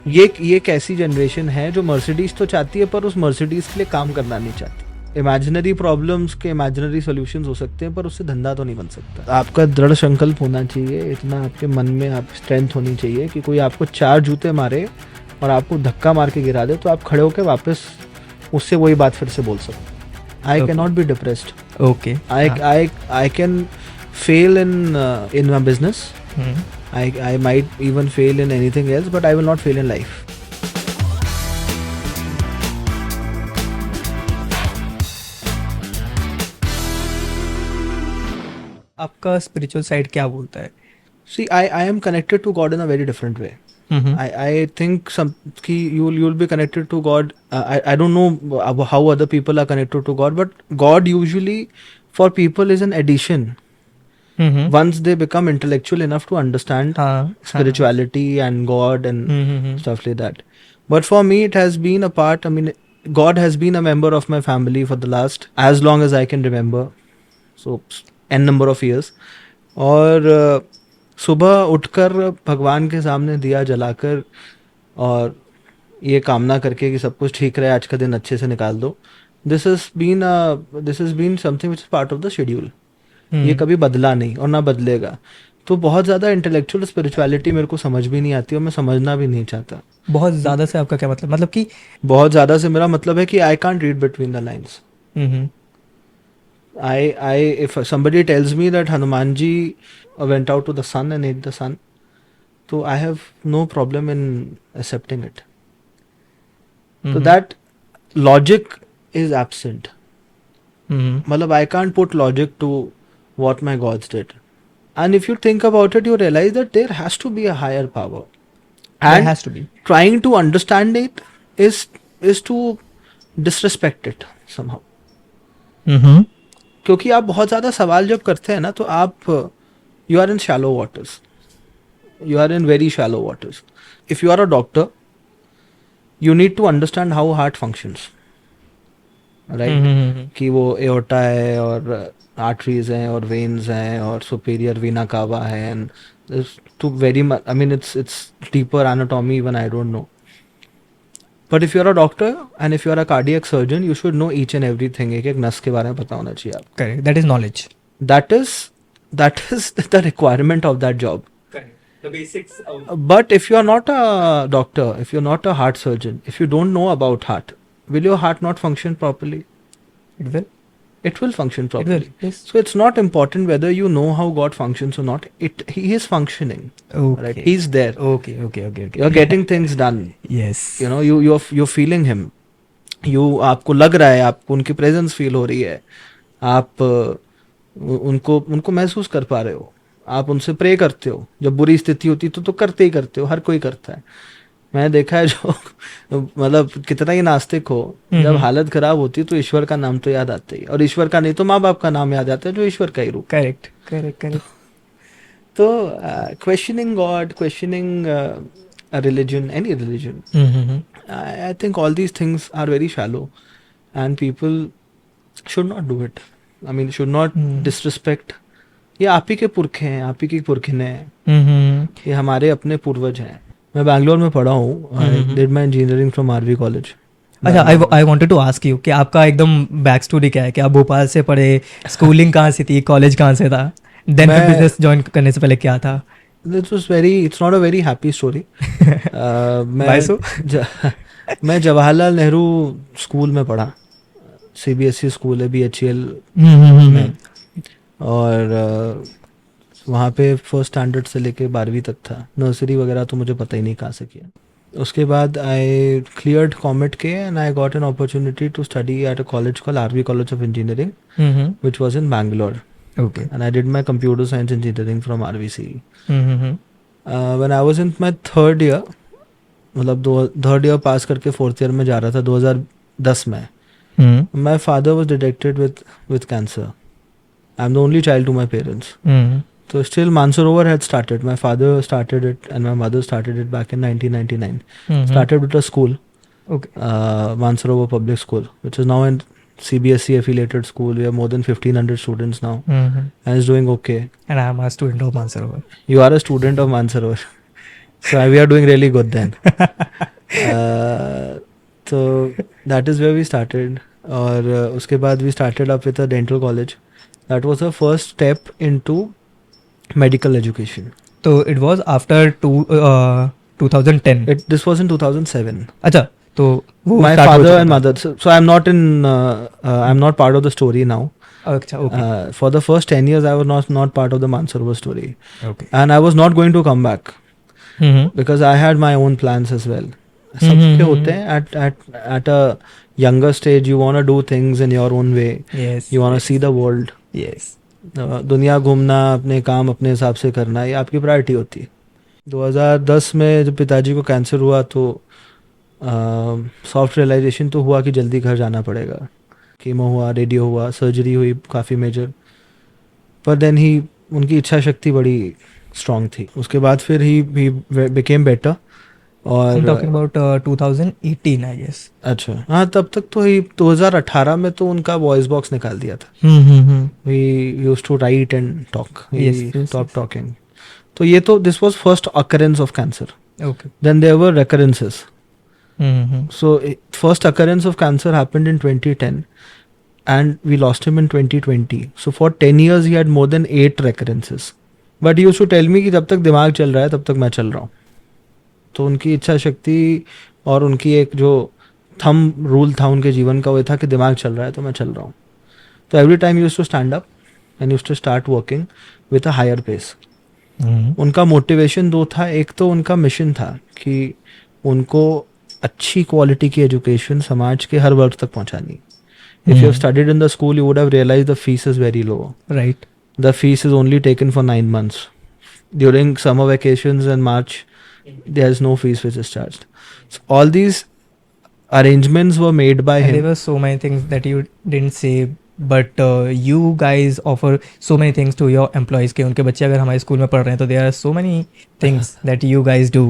ये एक ऐसी जनरेशन है जो मर्सिडीज तो चाहती है पर उस मर्सिडीज के लिए काम करना नहीं चाहती। इमेजिनरी प्रॉब्लम्स के इमेजिनरी सॉल्यूशंस हो सकते हैं पर उससे धंधा तो नहीं बन सकता। आपका दृढ़ संकल्प होना चाहिए, इतना आपके मन में आप स्ट्रेंथ होनी चाहिए कि कोई आपको 4 जूते मारे और आपको धक्का मार के गिरा दे तो आप खड़े होकर वापस उससे वही बात फिर से बोल सको। I can not be depressed. Okay, I can fail in my business, I might even fail in anything else, but I will not fail in life. आपका स्पिरिचुअल साइड क्या बोलता है? See, I am connected to God in a very different way. I think कि you'll be connected to God. I don't know how other people are connected to God, but God usually for people is an addition. Once they become intellectual enough to understand spirituality and God and stuff like that. But for me, it has been a part. I mean, God has been a member of my family for the last as long as I can remember. So n number of years. और सुबह उठकर भगवान के सामने दिया जलाकर और ये कामना करके कि सब कुछ ठीक रहे, आज का दिन अच्छे से निकाल दो, this is been something which is part of the schedule. ये कभी बदला नहीं और ना बदलेगा। तो बहुत ज़्यादा इंटेलेक्चुअल स्पिरिचुअलिटी मेरे को समझ भी नहीं आती और मैं समझना भी नहीं चाहता। बहुत ज़्यादा से आपका क्या मतलब? मतलब कि बहुत ज़्यादा से मेरा मतलब है कि I can't read between the lines. if somebody tells me that Hanuman ji went out to the sun and ate the sun, so I have no problem in accepting it. So that logic is absent. मतलब I can't put logic to what my gods did. And if you think about it, you realize that there has to be a higher power. And there has to be. Trying to understand it is to disrespect it somehow. क्योंकि आप बहुत ज़्यादा सवाल जब करते हैं ना तो आप you are in shallow waters, you are in very shallow waters. If you are a doctor you need to understand how heart functions, right? कि वो एओर्टा है और आर्टरीज हैं और वेन्स हैं और सुपीरियर वीना कावा है and to very much, I mean it's deeper anatomy even I don't know. But if you're a doctor and if you're a cardiac surgeon, you should know each and everything. एक नस के बारे में पता होना चाहिए आपको। Correct. That is knowledge. That is the requirement of that job. Correct. The basics of. But if you are not a doctor, if you're not a heart surgeon, if you don't know about heart, will your heart not function properly? It will. It will function properly. It will. Yes. So it's not important whether you know how God functions or not. He is functioning. Okay. Right? He's there. Okay. You're getting things done. Yes. You know, you're feeling him. आपको लग रहा है, आपको उनकी presence feel हो रही है, आप उनको महसूस कर पा रहे हो, आप उनसे प्रे करते हो। जब बुरी स्थिति होती तो करते ही करते हो, हर कोई करता है। मैंने देखा है जो मतलब कितना ही नास्तिक हो, जब हालत खराब होती है तो ईश्वर का नाम तो याद आता ही, और ईश्वर का नहीं तो माँ बाप का नाम याद आता है जो ईश्वर का ही रूप। करेक्ट। तो questioning God, questioning religion, any religion, I think all these things are very shallow and people should not do it. I mean, should not disrespect. ये आप ही के पुरखे हैं, आप ही की पुरखिने हैं, ये हमारे अपने पूर्वज हैं। मैं बैंगलोर में पढ़ा हूँ, I did my engineering from RV college. अच्छा, I wanted to ask you कि आपका एकदम बैक स्टोरी क्या है, कि आप भोपाल से पढ़े, स्कूलिंग कहाँ से थी, कॉलेज कहाँ से था, देन बिजनेस ज्वाइन करने से पहले क्या था? It's not a very happy story. मैं जवाहरलाल नेहरू स्कूल में पढ़ा, CBSE स्कूल है, BHEL में, और वहाँ पे फर्स्ट स्टैंडर्ड से लेके 12वीं तक था। नर्सरी वगैरह तो मुझे पता ही नहीं कहाँ से किया। उसके बाद आई क्लियर्ड कॉमेट के and I got an opportunity to study at a college called RV college of engineering, which was in Bangalore. Okay. And I did my computer science engineering from RVC. When I was in my third year, मतलब third year पास करके fourth year में जा रहा था 2010 में, my father was detected with cancer. I'm the only child to my parents. So still Mansarovar had started. My father started it and my mother started it back in 1999. Started with a school, Mansarovar Public School, which is now in CBSE affiliated school. We have more than 1500 students now, and it's doing okay. And I am a student of Mansarovar. You are a student of Mansarovar. So we are doing really good then. So that is where we started. और उसके बाद we started up with a dental college. That was our first step into medical education. तो it was after 2010. This was in 2007. अच्छा, तो वो My start हो father चुका and था। mother. So I'm not in. I'm not part of the story now. अच्छा, okay, For the first 10 years, I was not part of the Mansarovar story, okay. and I was not going to come back because I had my own plans as well. सबके होते हैं at a younger stage. You want to do things in your own way. Yes. You want to see the world. Yes. दुनिया घूमना, अपने काम अपने हिसाब से करना, ये आपकी प्रायोरिटी होती है. 2010 में जब पिताजी को कैंसर हुआ तो सॉफ्ट रियलाइजेशन तो हुआ कि जल्दी घर जाना पड़ेगा. कीमो हुआ, रेडियो हुआ, सर्जरी हुई काफ़ी मेजर. पर देन ही उनकी इच्छा शक्ति बड़ी स्ट्रांग थी. उसके बाद फिर ही बिकेम बेटर. और I'm talking about 2018, I guess. अच्छा, हाँ, तब तक तो ही 2018 में तो उनका वॉइस बॉक्स निकाल दिया था. We used to write and talk. We Yes, stopped talking. तो ये तो this was first occurrence of cancer. Okay. Then there were recurrences. Mm-hmm. So first occurrence of cancer happened in 2010 and we lost him in 2020. So for 10 years he had more than 8 recurrences. But he used to tell me कि जब तक दिमाग चल रहा है तब तक मैं चल रहा हूँ. तो उनकी इच्छा शक्ति और उनकी एक जो थंब रूल था उनके जीवन का वो था कि दिमाग चल रहा है तो मैं चल रहा हूँ. तो every time used to stand up and used to start working with a higher pace. उनका मोटिवेशन दो था. एक तो उनका मिशन था कि उनको अच्छी क्वालिटी की एजुकेशन समाज के हर वर्ग तक पहुंचानी. If you have studied in the school you would have realised the fees is very low. Right. The fees is only taken for 9 months. During summer vacations and March, there is no fees which is charged. So all these arrangements were made by And him. there were so many things that you didn't say, but you guys offer so many things to your employees कि उनके बच्चे अगर हमारे school में पढ़ रहे हैं तो there are so many things that you guys do.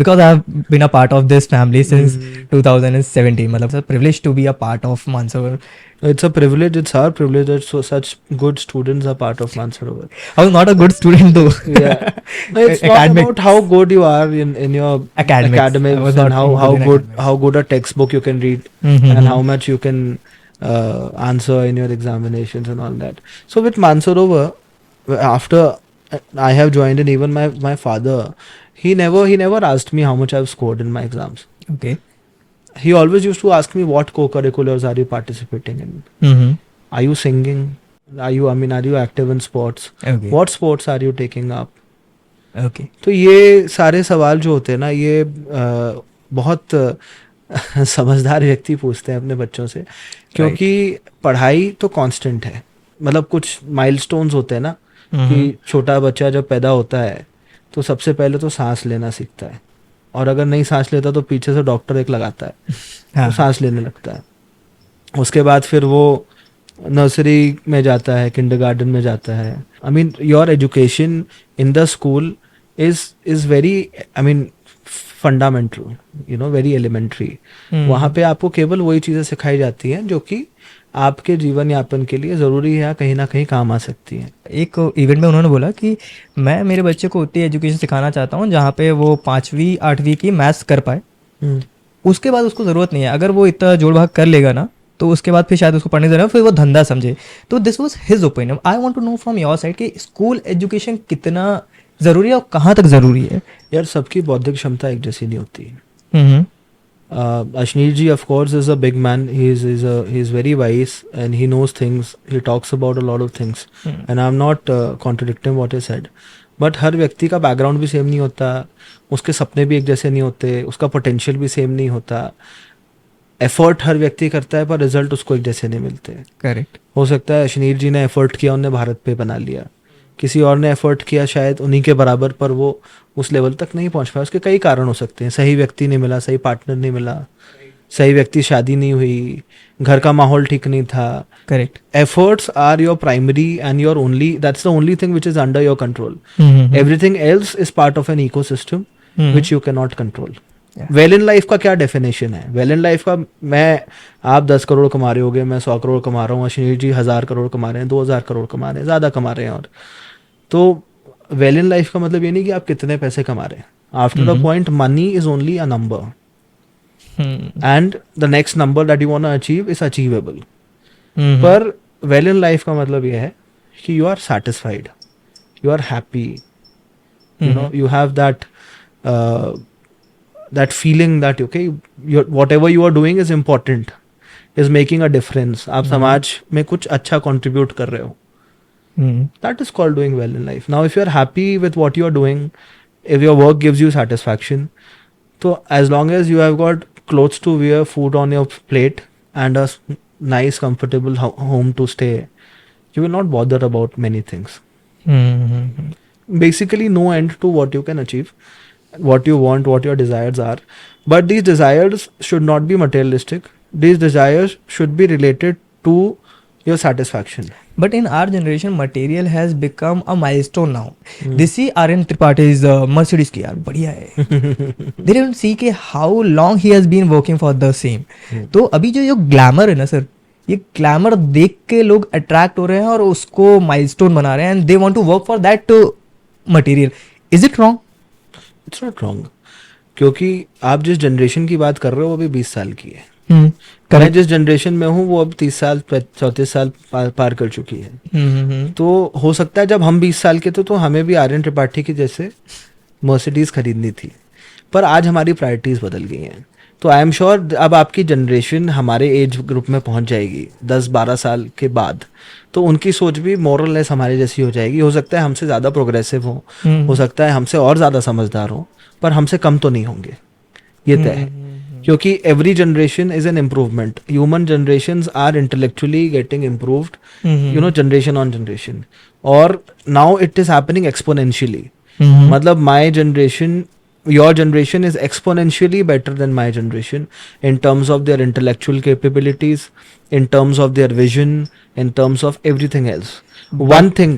Because I have been a part of this family since 2017. मतलब it's a privilege to be a part of Mansarovar. It's a privilege. It's our privilege that such good students are part of Mansarovar. I was not a good student though. Yeah, no, it's not Academic. about how good you are in your Academics. I academics was not and how good in good academics. how good a textbook you can read Mhm. and how much you can answer in your examinations and all that. So with Mansarovar, after I have joined, and even my father, he never asked me how much I've scored in my exams. Okay. He always used to ask me what co-curriculars are you participating in? Mm-hmm. Are you singing? Are you active in sports? Okay. What sports are you taking up? Okay. तो ये सारे सवाल जो होते हैं ना ये बहुत समझदार व्यक्ति पूछते हैं अपने बच्चों से. क्योंकि पढ़ाई तो कांस्टेंट है. मतलब कुछ माइलस्टोन्स होते हैं ना कि छोटा बच्चा जब पैदा होता है तो सबसे पहले तो सांस लेना सीखता है. और अगर नहीं सांस लेता तो पीछे से डॉक्टर एक लगाता है हाँ. तो सांस लेने लगता है. उसके बाद फिर वो नर्सरी में जाता है, किंडरगार्टन में जाता है. I mean your education in the school is very I mean fundamental, you know, very elementary. वहाँ पे आपको केवल वही चीज़ें सिखाई जाती हैं जो कि आपके जीवन यापन के लिए ज़रूरी है या कहीं ना कहीं काम आ सकती हैं. एक इवेंट में उन्होंने बोला कि मैं मेरे बच्चे को उतनी एजुकेशन सिखाना चाहता हूँ जहाँ पे वो 5वीं 8वीं की मैथ्स कर पाए. उसके बाद उसको ज़रूरत नहीं है. अगर वो इतना जोड़ भाग कर लेगा ना तो उसके बाद फिर शायद उसको पढ़ने देना, फिर वो धंधा समझे. तो this was his opinion. I want to know from your side कि स्कूल एजुकेशन कितना ज़रूरी है और कहाँ तक ज़रूरी है. यार सबकी बौद्धिक क्षमता एक जैसी नहीं होती. Ashneer ji, of course, is a big man. He's very wise and he knows things. He talks about a lot of things. And I'm not contradicting what he said. But हर व्यक्ति का बैकग्राउंड भी same नहीं होता. उसके सपने भी एक जैसे नहीं होते. उसका पोटेंशियल भी सेम नहीं होता. एफर्ट हर व्यक्ति करता है पर रिजल्ट उसको एक जैसे नहीं मिलते. करेक्ट. हो सकता है अश्नीर जी ने एफर्ट किया, उन्होंने भारत पे बना लिया. किसी और ने एफर्ट किया शायद उन्हीं के बराबर पर वो उस लेवल तक नहीं पहुंच पाया. उसके कई कारण हो सकते हैं. सही व्यक्ति नहीं मिला, सही पार्टनर नहीं मिला, सही व्यक्ति शादी नहीं हुई, घर का माहौल ठीक नहीं था. Correct. Efforts are your primary and your only, that's the only thing which is under your control. Everything else is part of an ecosystem which you cannot control. Well in life का क्या definition है? Well in life का, आप 10 करोड़ कमा रहे होगे, मैं 100 करोड़ कमा रहा हूँ, अश्नीर जी 1000 करोड़ कमा रहे हैं, 2000 करोड़ कमा रहे हैं, ज़्यादा कमा रहे हैं. और तो वेल इन लाइफ का मतलब ये नहीं कि आप कितने पैसे कमा रहे हैं, After the point, money is only a number. And the next number that you want to achieve is achievable. पर well in life का मतलब ये है कि you are satisfied, you are happy, you know, you have that that feeling that okay, whatever you are doing is important, is making a difference. आप समाज में कुछ अच्छा contribute कर रहे हो. That is called doing well in life. Now, if you are happy with what you are doing, if your work gives you satisfaction, so as long as you have got clothes to wear, food on your plate, and a nice, comfortable home to stay, you will not bother about many things. Basically, no end to what you can achieve, what you want, what your desires are. But these desires should not be materialistic. These desires should be related to your satisfaction. But in our generation, material has become a milestone now. They see R.N. Tripaঠি's Mercedes की यार बढ़िया है. They don't see कि how long he has been working for the same. तो अभी जो glamour है ना सर, ये ग्लैमर देख के लोग अट्रैक्ट हो रहे हैं और उसको माइलस्टोन बना रहे हैं and they want to work for that material. Is it wrong? It's not wrong. क्योंकि आप जिस जनरेशन की बात कर रहे हो वो अभी 20 साल की है. मैं जिस जनरेशन में हूँ वो अब 30 साल 34 साल पार कर चुकी है. तो हो सकता है जब हम 20 साल के थे तो हमें भी आर्यन त्रिपाठी की जैसे मर्सिडीज खरीदनी थी, पर आज हमारी प्रायोरिटीज बदल गई हैं. तो आई एम श्योर अब आपकी जनरेशन हमारे एज ग्रुप में पहुंच जाएगी 10-12 साल के बाद, तो उनकी सोच भी मोरलेस हमारे जैसी हो जाएगी. हो सकता है हमसे ज़्यादा प्रोग्रेसिव हो सकता है हमसे और ज़्यादा समझदार हो, पर हमसे कम तो नहीं होंगे, ये तय है. क्योंकि every generation is an improvement. Human generations are intellectually getting improved, you know, generation on generation. और now it is happening exponentially. मतलब my generation, your generation is exponentially better than my generation in terms of their intellectual capabilities, in terms of their vision, in terms of everything else. One thing,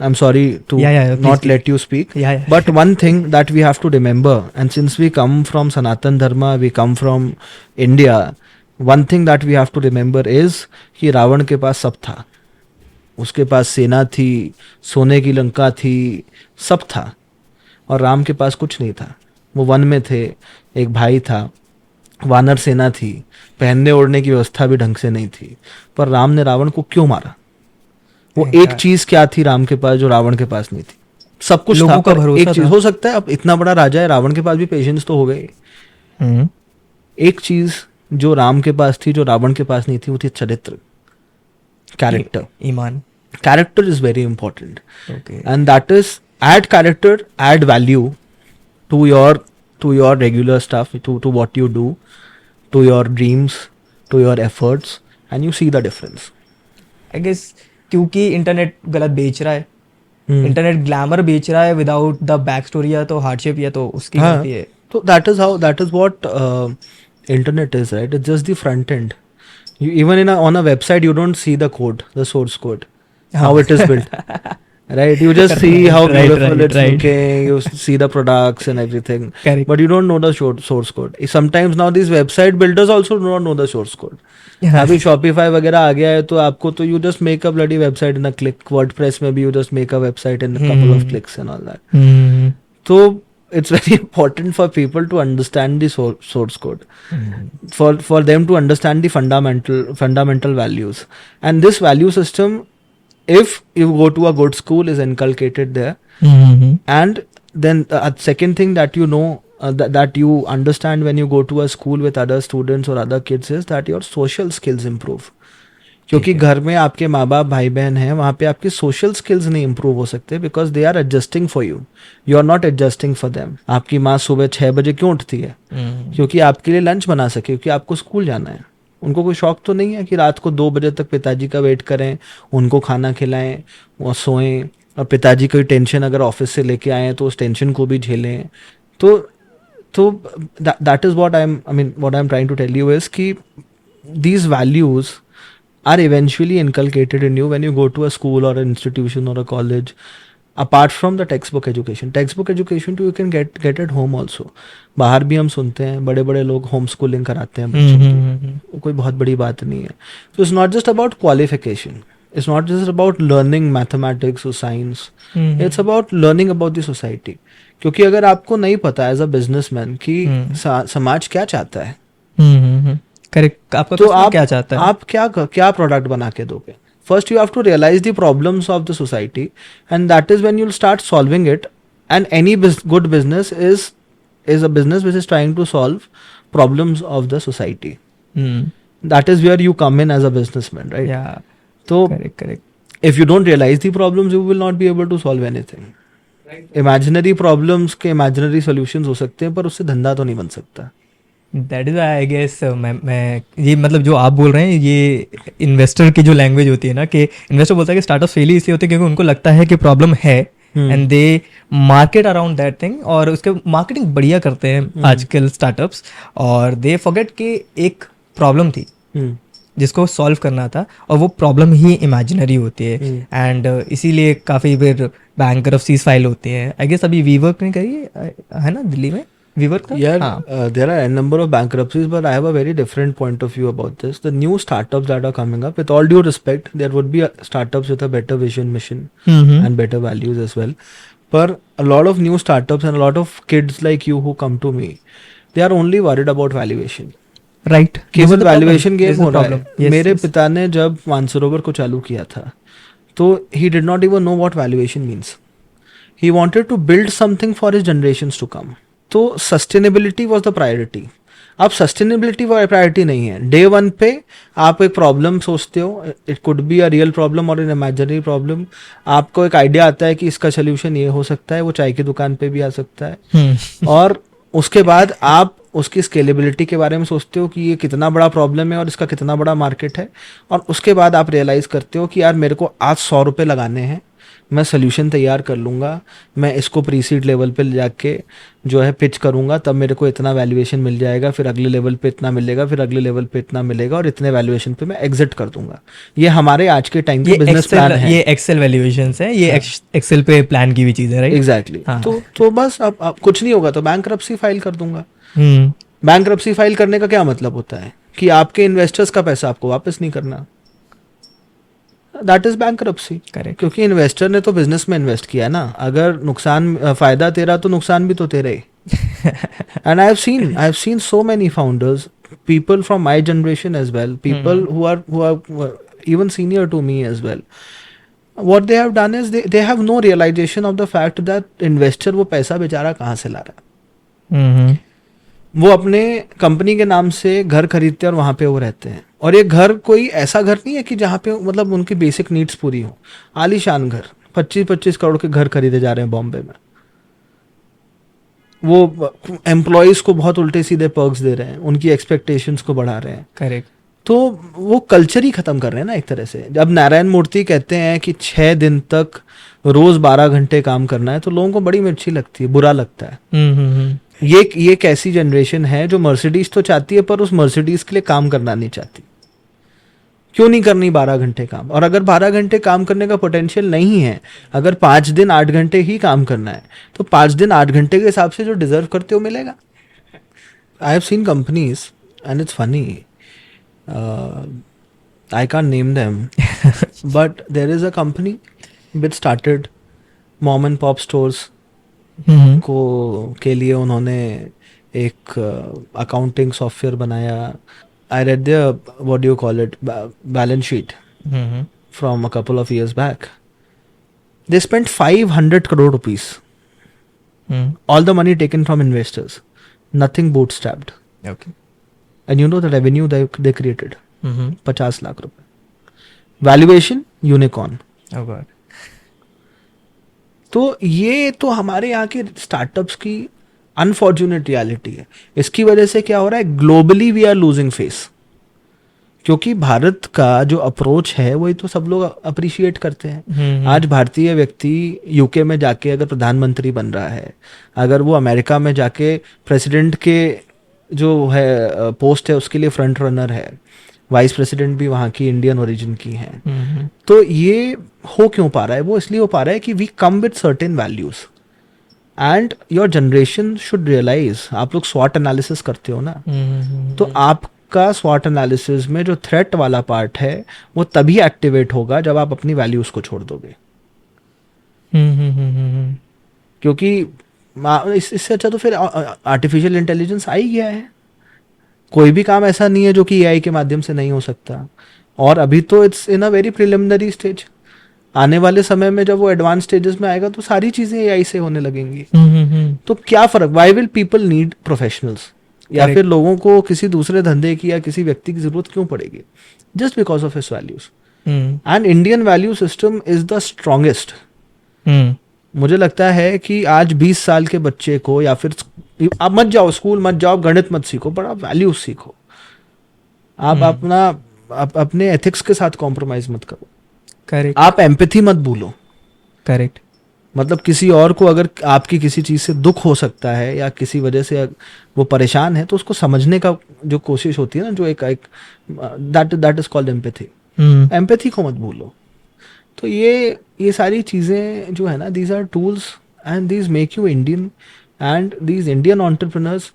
I'm sorry to not let you speak, but one thing that we have to remember, and since we come from Sanatan Dharma, we come from India, one thing that we have to remember is कि रावण के पास सब था. उसके पास सेना थी, सोने की लंका थी, सब था. और राम के पास कुछ नहीं था. वो वन में थे, एक भाई था, वानर सेना थी, पहनने ओढ़ने की व्यवस्था भी ढंग से नहीं थी, पर राम ने रावण को क्यों मारा? वो एक चीज क्या थी राम के पास जो रावण के पास नहीं थी? सब कुछ था, पर एक चीज. हो सकता है अब इतना बड़ा राजा है, रावण के पास भी पेशेंस तो हो गए. एक चीज जो राम के पास थी जो रावण के पास नहीं थी, वो थी चरित्र, कैरेक्टर, ईमान. Character is very important, and that is add character, add value to your regular stuff, to what you do, to your dreams, to your efforts, and you see the difference. I guess क्योंकि internet गलत बेच रहा है, internet glamour बेच रहा है without the back story या तो हार्डशिप या तो उसकी गलती है. तो that is what internet is, right? It's just the front end. Even on a website you don't see the code, the source code, how it is built. Right, you just see how beautiful it's looking, you see the products and everything. Correct. But you don't know the source code. Sometimes now these website builders also do not know the source code. अभी Shopify वगैरह आ गया है तो आपको तो you just make a bloody website in a click. WordPress में भी you just make a website in a couple of clicks and all that. So it's very important for people to understand the source code, for them to understand the fundamental values, and this value system, if you go to a good school, is inculcated there. And then the second thing that you know, that you understand when you go to a school with other students or other kids, is that your social skills improve. क्योंकि घर में आपके माँ बाप भाई बहन हैं, वहाँ पे आपके सोशल स्किल्स नहीं इम्प्रूव हो सकते, because they are adjusting for you, you are not adjusting for them. आपकी माँ सुबह 6 बजे क्यों उठती है? क्योंकि आपके लिए लंच बना सके, क्योंकि आपको स्कूल जाना है. उनको कोई शौक तो नहीं है कि रात को 2 बजे तक पिताजी का वेट करें, उनको खाना खिलाएं और सोएं, और पिताजी कोई टेंशन अगर ऑफिस से लेके आए तो उस टेंशन को भी झेलें. तो that is what I am trying to tell you is कि these values are eventually inculcated in you when you go to a school or an institution or a college, apart from the textbook education. Textbook education too you can get at home also. बाहर भी हम सुनते हैं बड़े बड़े लोग home schooling कराते हैं बच्चों की, कोई बहुत बड़ी बात नहीं है. So it's not just about qualification, It's not just about learning mathematics or science. It's about learning about the society. क्योंकि अगर आपको नहीं पता एज अ बिजनेसमैन कि समाज क्या चाहता है, करेक्ट, आपका तो customer आप क्या चाहता है, आप क्या प्रोडक्ट बना के दोगे. First you have to realise the problems of the society and that is when you will start solving it. And any good business is a business which is trying to solve problems of the society. That is where you come in as a businessman, right? Yeah, So correct. if you don't realize the problems, you will not be able to solve anything. Imaginary problems के imaginary solutions हो सकते हैं, पर उससे धंधा तो नहीं बन सकता. दैट इज आई गेस मैं ये मतलब जो आप बोल रहे हैं ये इन्वेस्टर की जो लैंग्वेज होती है ना, कि इन्वेस्टर बोलता है कि स्टार्टअप फेल ही इसलिए होते हैं क्योंकि उनको लगता है कि प्रॉब्लम है and they market around that thing, और उसके मार्केटिंग बढ़िया करते हैं आजकल स्टार्टअप्स, और दे फॉरगेट कि एक प्रॉब्लम थी जिसको सॉल्व करना था, और वो प्रॉब्लम ही इमेजिनरी होती है. एंड इसीलिए काफ़ी फिर बैंकरप्सीज फाइल होती हैं. आई गेस अभी वीवर्क ने करी है ना दिल्ली में, वीवर्क का. Yeah, there are a number of bankruptcies, but I have a very different point of view about this. The new startups that are coming up, with all due respect, there would be startups with a better vision, mission, and better values as well. But a lot of new startups and a lot of kids like you who come to me, they are only worried about valuation. Right, केवल valuation game हो रहा है. मेरे पिता ने जब मानसरोवर को चालू किया था, तो he did not even know what valuation means. He wanted to build something for his generations to come. तो सस्टेनेबिलिटी वॉज द प्रायोरिटी. अब सस्टेनेबिलिटी प्रायोरिटी नहीं है. डे वन पे आप एक प्रॉब्लम सोचते हो, it could be a real problem और एन इमेजिनरी प्रॉब्लम. आपको एक आइडिया आता है कि इसका सोल्यूशन ये हो सकता है, वो चाय की दुकान पे भी आ सकता है. और उसके बाद आप उसकी स्केलेबिलिटी के बारे में सोचते हो कि ये कितना बड़ा प्रॉब्लम है और इसका कितना बड़ा मार्केट है. और उसके बाद आप रियलाइज़ करते हो कि यार मेरे को आज 100 रुपये लगाने हैं, मैं सोल्यूशन तैयार कर लूँगा, मैं इसको प्री सीड लेवल पे ले जाके जो है पिच करूँगा, तब मेरे को इतना वैल्यूएशन मिल जाएगा, फिर अगले लेवल पे इतना मिलेगा, फिर अगले लेवल पे इतना मिलेगा, और इतने वैल्यूएशन पे मैं एग्जिट कर दूंगा. ये हमारे आज के टाइम के बिजनेस प्लान है. ये एक्सेल वैल्यूएशंस है, ये एक्सेल पे प्लान की भी चीज़ है, राइट? एग्जैक्टली. तो बस अब कुछ नहीं होगा तो बैंकरप्सी फाइल कर दूंगा. बैंकरप्सी फाइल करने का क्या मतलब होता है कि आपके इन्वेस्टर्स का पैसा आपको वापस नहीं करना. That is bankruptcy. करेक्ट. क्योंकि इन्वेस्टर ने तो बिजनेस में इन्वेस्ट किया ना. अगर नुकसान फायदा तेरा तो नुकसान भी तो तेरा ही. And I have seen so many founders, people from my generation as well, people who are even senior to me as well. What they have done is they have no realization of the fact that investor वो पैसा बेचारा कहाँ से ला रहा है. वो अपने company के नाम से घर खरीदते हैं और वहाँ पे वो रहते हैं. और ये घर कोई ऐसा घर नहीं है कि जहाँ पे मतलब उनकी बेसिक नीड्स पूरी हो. आलीशान घर, 25-25 करोड़ के घर खरीदे जा रहे हैं बॉम्बे में. वो एम्प्लॉयज को बहुत उल्टे सीधे पर्क्स दे रहे हैं, उनकी एक्सपेक्टेशंस को बढ़ा रहे हैं. करेक्ट. तो वो कल्चर ही खत्म कर रहे हैं ना एक तरह से. जब नारायण मूर्ति कहते हैं कि 6 दिन तक रोज 12 घंटे काम करना है, तो लोगों को बड़ी मिर्ची लगती है, बुरा लगता है. ये एक ऐसी जनरेशन है जो मर्सिडीज तो चाहती है, पर उस मर्सिडीज के लिए काम करना नहीं चाहती. क्यों नहीं करनी 12 घंटे काम? और अगर 12 घंटे काम करने का पोटेंशियल नहीं है, अगर 5 दिन 8 घंटे ही काम करना है, तो 5 दिन 8 घंटे के हिसाब से जो डिजर्व करते हो मिलेगा. आई have scene companies and it's funny, I can't name them, but there is a company which started mom and pop stores को के लिए उन्होंने एक accounting software बनाया. I read their, what do you call it, balance sheet from a couple of years back. They spent 500 crore rupees. All the money taken from investors. Nothing bootstrapped. Okay. And you know the revenue they created? 50 lakh रुपए. Valuation unicorn. Oh God. तो ये तो हमारे यहाँ के startups की unfortunate reality है. इसकी वजह से क्या हो रहा है, globally we are losing face. क्योंकि भारत का जो अप्रोच है वही तो सब लोग अप्रिशिएट करते हैं. आज भारतीय व्यक्ति यूके में जाके अगर प्रधानमंत्री बन रहा है, अगर वो अमेरिका में जाके प्रेसिडेंट के जो है पोस्ट है उसके लिए फ्रंट रनर है, वाइस प्रेसिडेंट भी वहाँ की इंडियन ओरिजिन की हैं. तो ये हो क्यों पा रहा है? वो इसलिए हो पा रहा है कि we come with certain values and your generation should realise. आप लोग स्वॉट एनालिसिस करते हो ना, तो आपका स्वॉट एनालिसिस में जो थ्रेट वाला पार्ट है वो तभी एक्टिवेट होगा जब आप अपनी वैल्यूज को छोड़ दोगे। क्योंकि इससे अच्छा तो फिर आर्टिफिशियल इंटेलिजेंस आ ही गया है। कोई भी काम ऐसा नहीं है जो कि एआई के माध्यम से नहीं हो सकता, और अभी तो it's in a very preliminary stage. आने वाले समय में जब वो एडवांस स्टेजेस में आएगा तो सारी चीजें एआई से होने लगेंगी। तो क्या फर्क, why will people need professionals, या फिर लोगों को किसी दूसरे धंधे की या किसी व्यक्ति की जरूरत क्यों पड़ेगी? Just because of his values. And Indian value system is the strongest. मुझे लगता है कि आज 20 साल के बच्चे को, या फिर आप मत जाओ स्कूल, मत जाओ, गणित मत सीखो, पर आप वैल्यूज सीखो। आप अपने एथिक्स के साथ कॉम्प्रोमाइज मत करो। करेक्ट। आप एम्पैथी मत भूलो। करेक्ट। मतलब किसी और को अगर आपकी किसी चीज से दुख हो सकता है या किसी वजह से वो परेशान है, तो उसको समझने का जो कोशिश होती है ना, जो एक that is called empathy. Empathy को मत भूलो। तो ये सारी चीजें जो है ना, these are tools and these make you Indian, and these Indian entrepreneurs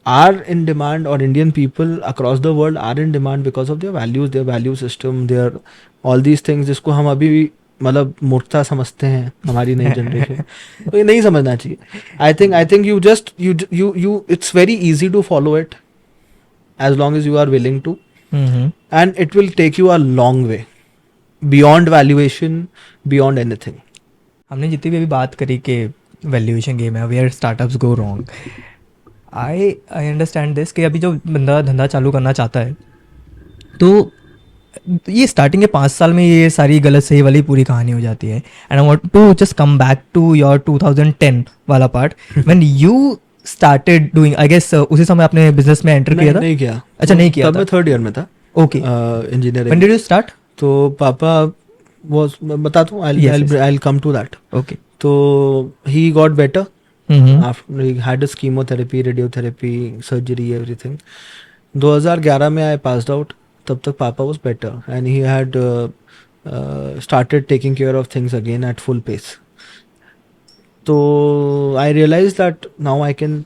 are in demand, or Indian people across the world are in demand because of their values, their value system, their all these things जिसको हम अभी भी मतलब मूर्खता समझते हैं हमारी नई जनरेशन। तो ये नहीं समझना चाहिए। I think you just you it's very easy to follow it as long as you are willing to, and it will take you a long way beyond valuation, beyond anything. हमने जितनी भी अभी बात करी कि वैल्यूएशन गेम है, where startups go wrong, I understand this कि अभी जो बंदा धंधा चालू करना चाहता है, तो ये स्टार्टिंग के 5 साल में ये सारी गलत सही वाली पूरी कहानी हो जाती है। And I want to just come back to your 2010 वाला part when you started doing, I guess उसी समय आपने बिजनेस में एंटर किया था? नहीं किया। अच्छा, नहीं किया तब मैं 3rd ईयर में था। Okay. Engineering. When did you start? तो पापा वो बताता हूँ, I'll come to that. Okay. तो he got better. After he had his chemotherapy, radiotherapy, surgery, everything. 2011 में I passed out. तब तक पापा was better and he had started taking care of things again at full pace. तो I realized that now I can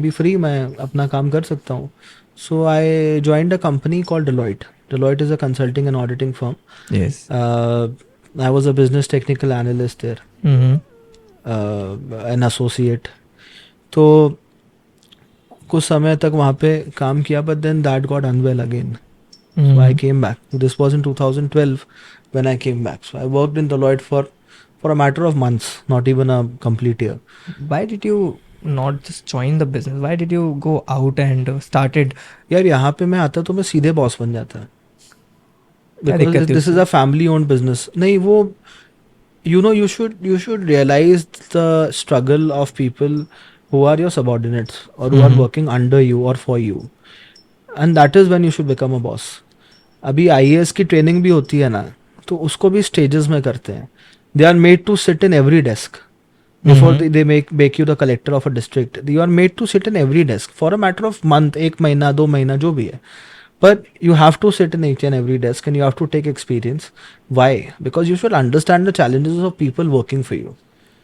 be free. मैं अपना काम कर सकता हूँ. So I joined a company called Deloitte. Deloitte is a consulting and auditing firm. Yes. I was a business technical analyst there. An associate. तो कुछ समय तक वहाँ पे काम किया, but then that got unwell again, so I came back. This was in 2012 when I came back. So I worked in Deloitte for a matter of months, not even a complete year. Why did you not just join the business? Why did you go out and started? यार यहाँ पे मैं आता तो मैं सीधे boss बन जाता। Because this is a family owned business. नहीं, वो you know, you should realize the struggle of people who are your subordinates or who are working under you or for you, and that is when you should become a boss. अभी IAS की training भी होती है ना, तो उसको भी stages में करते हैं। They are made to sit in every desk before they make you the collector of a district. You are made to sit in every desk for a matter of month, 1 महीना 2 महीना जो भी है, but you have to sit in each and every desk and you have to take experience. Why? Because you should understand the challenges of people working for you.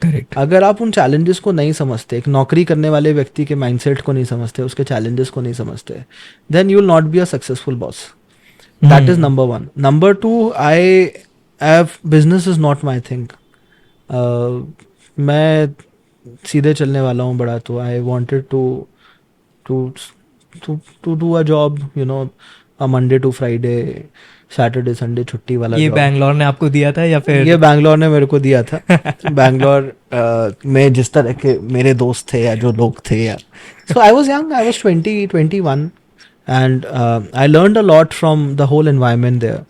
Correct. अगर आप उन challenges को नहीं समझते, एक नौकरी करने वाले व्यक्ति के mindset को नहीं समझते, उसके challenges को नहीं समझते, then you will not be a successful boss. That is number 1. Number 2, business is not my thing. मैं सीधे चलने वाला हूँ बड़ा, तो I wanted to do a job, you know, a Monday to Friday, Saturday Sunday छुट्टी वाला ये job. बैंगलोर ने आपको दिया था या फिर? ये बैंगलोर ने मेरे को दिया था। बैंगलोर में जिस तरह के मेरे दोस्त थे या जो लोग थे यार, so I was young, I was 21, and I learned a lot from the whole environment there,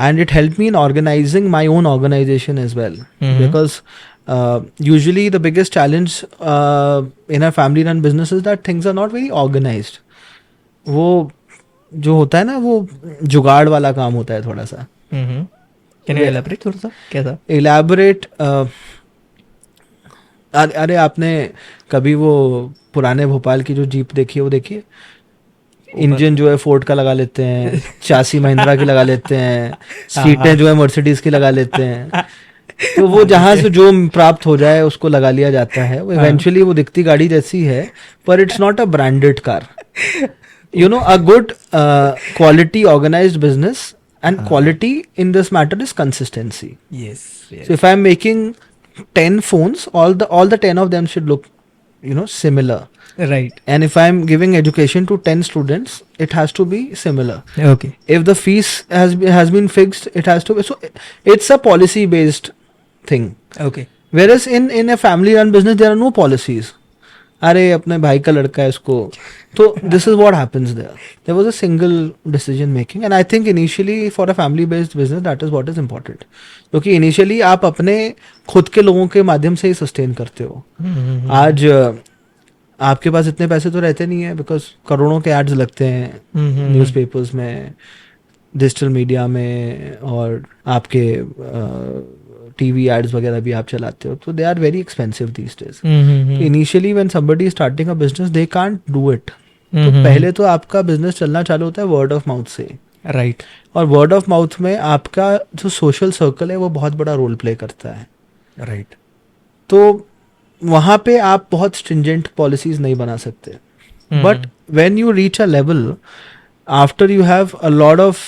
and it helped me in organizing my own organization as well. Because usually the biggest challenge in a family run business is that things are not very organized. वो जो होता है ना, वो जुगाड़ वाला काम होता है थोड़ा सा। Can you elaborate थोड़ा सा? कैसा? Elaborate, अरे आपने कभी वो पुराने भोपाल की जो जीप देखी है, वो देखिए, इंजन जो है फोर्ड का लगा लेते हैं, चासी महिंद्रा की लगा लेते हैं, सीटें जो है मर्सिडीज की लगा लेते हैं। तो वो जहां से जो प्राप्त हो जाए उसको लगा लिया जाता है। वो इवेंचुअली वो दिखती गाड़ी जैसी है, पर it's not a branded car. You know, a good quality organized business and quality in this matter is consistency. Yes. So if I'm making 10 phones, all the 10 of them should look, you know, similar. Right. And if I'm giving education to 10 students, it has to be similar. Okay. If the fees has been fixed, it has to be. So it's a policy based thing. Okay. Whereas in a family run business, there are no policies. अरे अपने भाई का लड़का है इसको, तो this is what happens there was a single decision making. And I think initially for a family based business that is what is important, क्योंकि initially आप अपने खुद के लोगों के माध्यम से ही सस्टेन करते हो. आज आपके पास इतने पैसे तो रहते नहीं है, बिकॉज करोड़ों के एड्स लगते हैं न्यूज़पेपर्स में, डिजिटल मीडिया में, और आपके टीवी एड्स वगैरह भी आप चलाते हो, तो they are very expensive these days. Initially when somebody starting a business they can't do it. तो पहले तो आपका बिजनेस चलना चालू होता है वर्ड ऑफ माउथ से. राइट. और वर्ड ऑफ माउथ में आपका जो सोशल सर्कल है वो बहुत बड़ा रोल प्ले करता है. राइट. तो वहाँ पे आप बहुत स्ट्रिंजेंट पॉलिसीज नहीं बना सकते. But when you reach a level after you have a lot of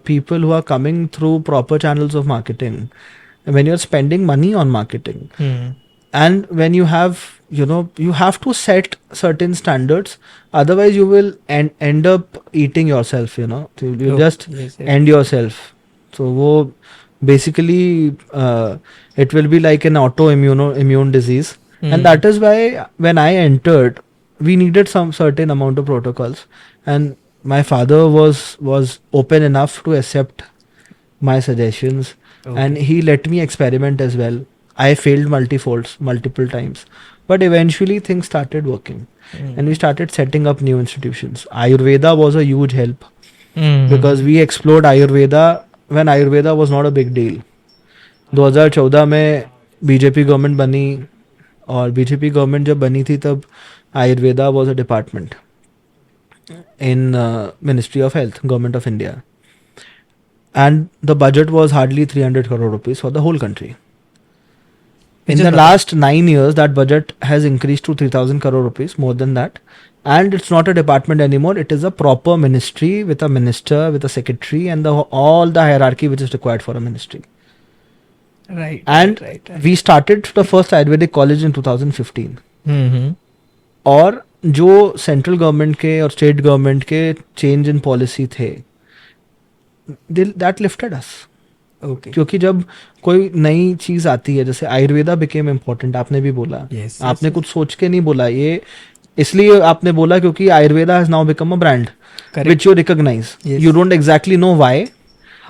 people who are coming through proper channels of marketing, when you're spending money on marketing, and when you have, you know, you have to set certain standards, otherwise you will end up eating yourself, you know, you just end yourself. So wo basically it will be like an autoimmune disease. And that is why when I entered, we needed some certain amount of protocols, and my father was open enough to accept my suggestions. Okay. And he let me experiment as well. I failed multiple times, but eventually things started working. And we started setting up new institutions. Ayurveda was a huge help, because we explored Ayurveda when Ayurveda was not a big deal. 2014 में BJP government बनी, और BJP government जब बनी थी तब Ayurveda was a department in Ministry of Health, Government of India, and the budget was hardly 300 crore rupees for the whole country. In the last 9 years, that budget has increased to 3,000 crore rupees, more than that. And it's not a department anymore. It is a proper ministry with a minister, with a secretary, and all the hierarchy which is required for a ministry. Right. And we started the first Ayurvedic college in 2015. और जो central government के और state government के change in policy थे, that lifted us. Okay. क्योंकि जब कोई नई चीज आती है, जैसे आयुर्वेदा बिकेम इम्पोर्टेंट, आपने भी बोला. आपने कुछ सोच के नहीं बोला, ये इसलिए आपने बोला क्योंकि Ayurveda has now become a brand which you recognise. You don't exactly know why,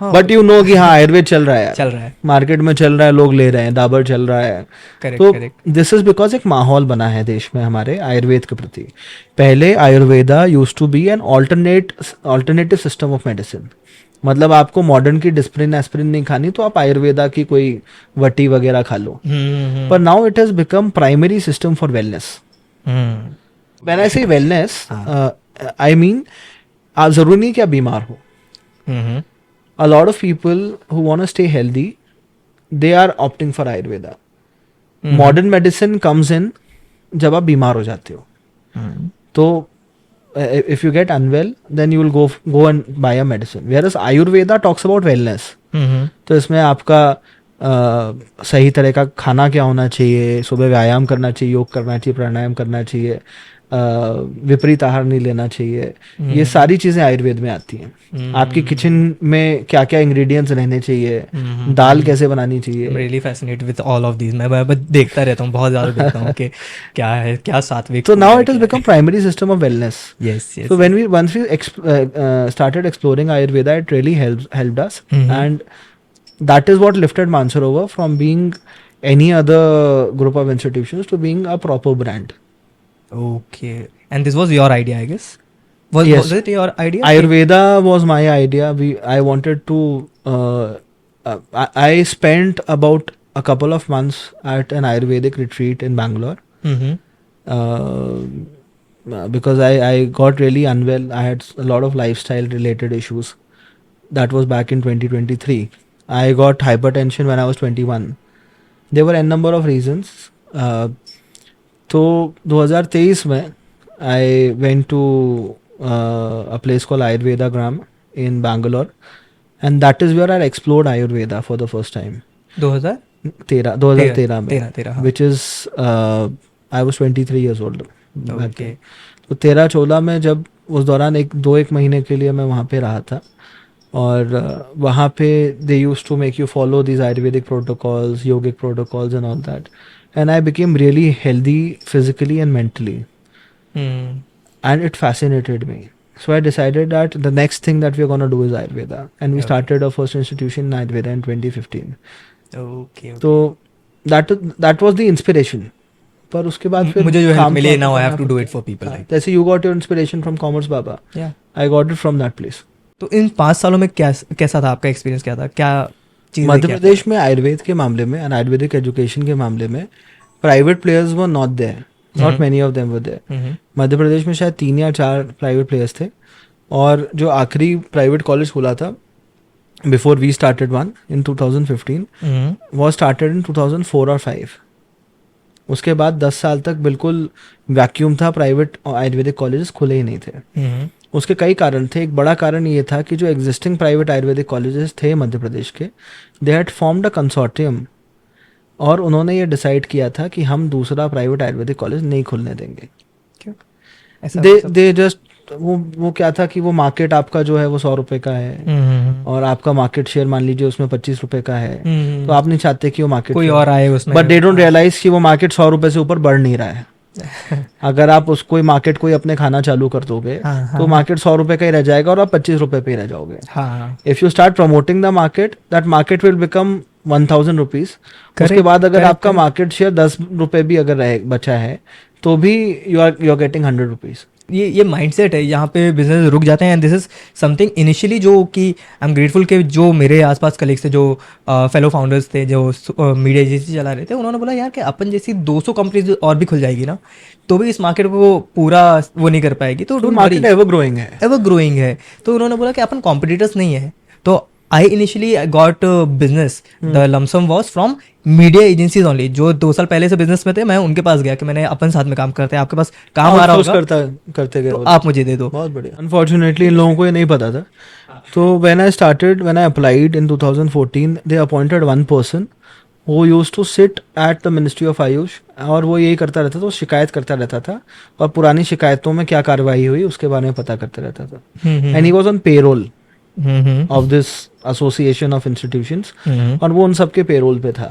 but you know कि हाँ आयुर्वेद चल रहा है, मार्केट में चल रहा है, लोग ले रहे हैं, डाबर चल रहा है. तो दिस इज बिकॉज एक माहौल बना है देश में हमारे आयुर्वेद के प्रति. पहले Ayurveda used to be an alternative system of medicine. मतलब आपको मॉडर्न की डिस्प्रिन एस्प्रिन नहीं खानी, तो आप आयुर्वेदा की कोई वटी वगैरह खा लो. पर now it has become primary system for wellness. When I से वेलनेस, आई मीन आप जरूरी नहीं कि आप बीमार हो. A lot of people who want to stay healthy, they are opting for Ayurveda. Modern medicine comes in जब आप बीमार हो जाते हो. तो if you get unwell, then you will go and buy a medicine. Whereas Ayurveda talks about wellness. तो इसमें आपका सही तरह का खाना क्या होना चाहिए, सुबह व्यायाम करना चाहिए, योग करना चाहिए, प्राणायाम करना चाहिए, विपरीत आहार नहीं लेना चाहिए. ये सारी चीजें आयुर्वेद में आती हैं. आपकी किचन में क्या क्या इंग्रेडिएंट्स रहने चाहिए, दाल कैसे बनानी चाहिए. Really fascinated with all of these. मैं देखता रहता हूँ, बहुत ज्यादा देखता हूँ कि क्या है, क्या सात्विक. So now it has become primary system of wellness. Yes. So once we started exploring Ayurveda, it really helped us, and that is what lifted Mansarovar from being any other group of institutions to being a proper brand. Okay. And this was your idea, I guess? Was it your idea? Ayurveda was my idea. I wanted to... I spent about a couple of months at an Ayurvedic retreat in Bangalore. Because I got really unwell. I had a lot of lifestyle related issues. That was back in 2023. I got hypertension when I was 21. There were a number of reasons. तो 2023 में I went to a place called Ayurveda Gram in Bangalore, and that is where I explored Ayurveda for the first time. 2013 में, 13 हाँ. which is I was 23 years old. Okay. तो 13-14 में जब उस दौरान एक महीने के लिए मैं वहाँ पे रहा था, और वहाँ पे they used to make you follow these Ayurvedic protocols, yogic protocols and all that, and I became really healthy physically and mentally. And it fascinated me. So I decided that the next thing that we're going to do is Ayurveda, and we started our first institution in Ayurveda in 2015. Okay. So that was the inspiration. पर उसके बाद फिर मुझे जो help काम मिली, तो now I have करना to do it पड़ता for people. है। Like. जैसे you got your inspiration from Commerce Baba, Yeah. I got it from that place. तो इन 5 सालों में कैसा था आपका एक्सपीरियंस, क्या था, क्या चीज़ मध्य प्रदेश में आयुर्वेद के मामले में and आयुर्वेदिक एजुकेशन के मामले में private players were not there, not many of them were there. Madhya Pradesh में शायद 3 या 4 प्राइवेट प्लेयर्स थे, और जो आखिरी प्राइवेट कॉलेज खुला था before we started one in 2015 वो स्टार्टेड इन 2004 और 5। उसके बाद 10 साल तक बिल्कुल वैक्यूम था, प्राइवेट आयुर्वेदिक कॉलेजेस खुले ही नहीं थे। उसके कई कारण थे। एक बड़ा कारण ये था कि जो एग्जिस्टिंग प्राइवेट आयुर्वेदिक कॉलेजेस थे मध्य प्रदेश के, they had formed a consortium, और उन्होंने ये डिसाइड किया था कि हम दूसरा प्राइवेट आयुर्वेदिक कॉलेज नहीं खुलने देंगे। क्यों? दे जस्ट वो क्या था कि वो मार्केट आपका जो है वो 100 रुपए का है, और आपका मार्केट शेयर मान लीजिए उसमें 25 रुपए का है, तो आप नहीं चाहते कि वो मार्केट कोई और आए उसमें, बट दे डोंट रियलाइज कि वो मार्केट 100 रुपए से ऊपर बढ़ नहीं रहा है। अगर आप उसको मार्केट कोई अपने खाना चालू कर दोगे तो मार्केट 100 रुपए का ही रह जाएगा और आप 25 रुपए पे ही रह जाओगे। If you start promoting the market, that market will become 1000 rupees. उसके बाद अगर आपका मार्केट शेयर 10 रुपए भी अगर बचा है तो भी यू आर गेटिंग 100 रुपीज। ये माइंडसेट है, यहाँ पे बिजनेस रुक जाते हैं। And this is something initially जो कि आई एम ग्रेटफुल के जो मेरे आसपास कलीग्स थे, जो फेलो फाउंडर्स थे, जो मीडिया एजेंसी चला रहे थे, उन्होंने बोला यार कि अपन जैसी 200 कंपनीज और भी खुल जाएगी ना, तो भी इस मार्केट को पूरा वो नहीं कर पाएगी। तो मार्केट एवर ग्रोइंग है। तो उन्होंने बोला कि अपन कॉम्पिटिटर्स नहीं है। तो I initially got business. The lump sum was from media agencies only. जो 2 साल पहले से बिजनेस में थे, मैं उनके पास गया कि मैंने अपन साथ में काम करते हैं, आपके पास काम आ रहा होगा करते गए तो आप मुझे दे दो। बहुत बढ़िया। अनफॉर्चुनेटली इन लोगों को ये नहीं पता था। तो when I applied in 2014, they appointed one person who used to sit at the Ministry of Ayush, और वो यही करता रहता था, वो शिकायत करता रहता था और पुरानी शिकायतों में क्या कार्रवाई हुई उसके बारे में पता करता रहता था। And he was on payroll of this association of institutions, और वो उन सबके पेरोल पे था।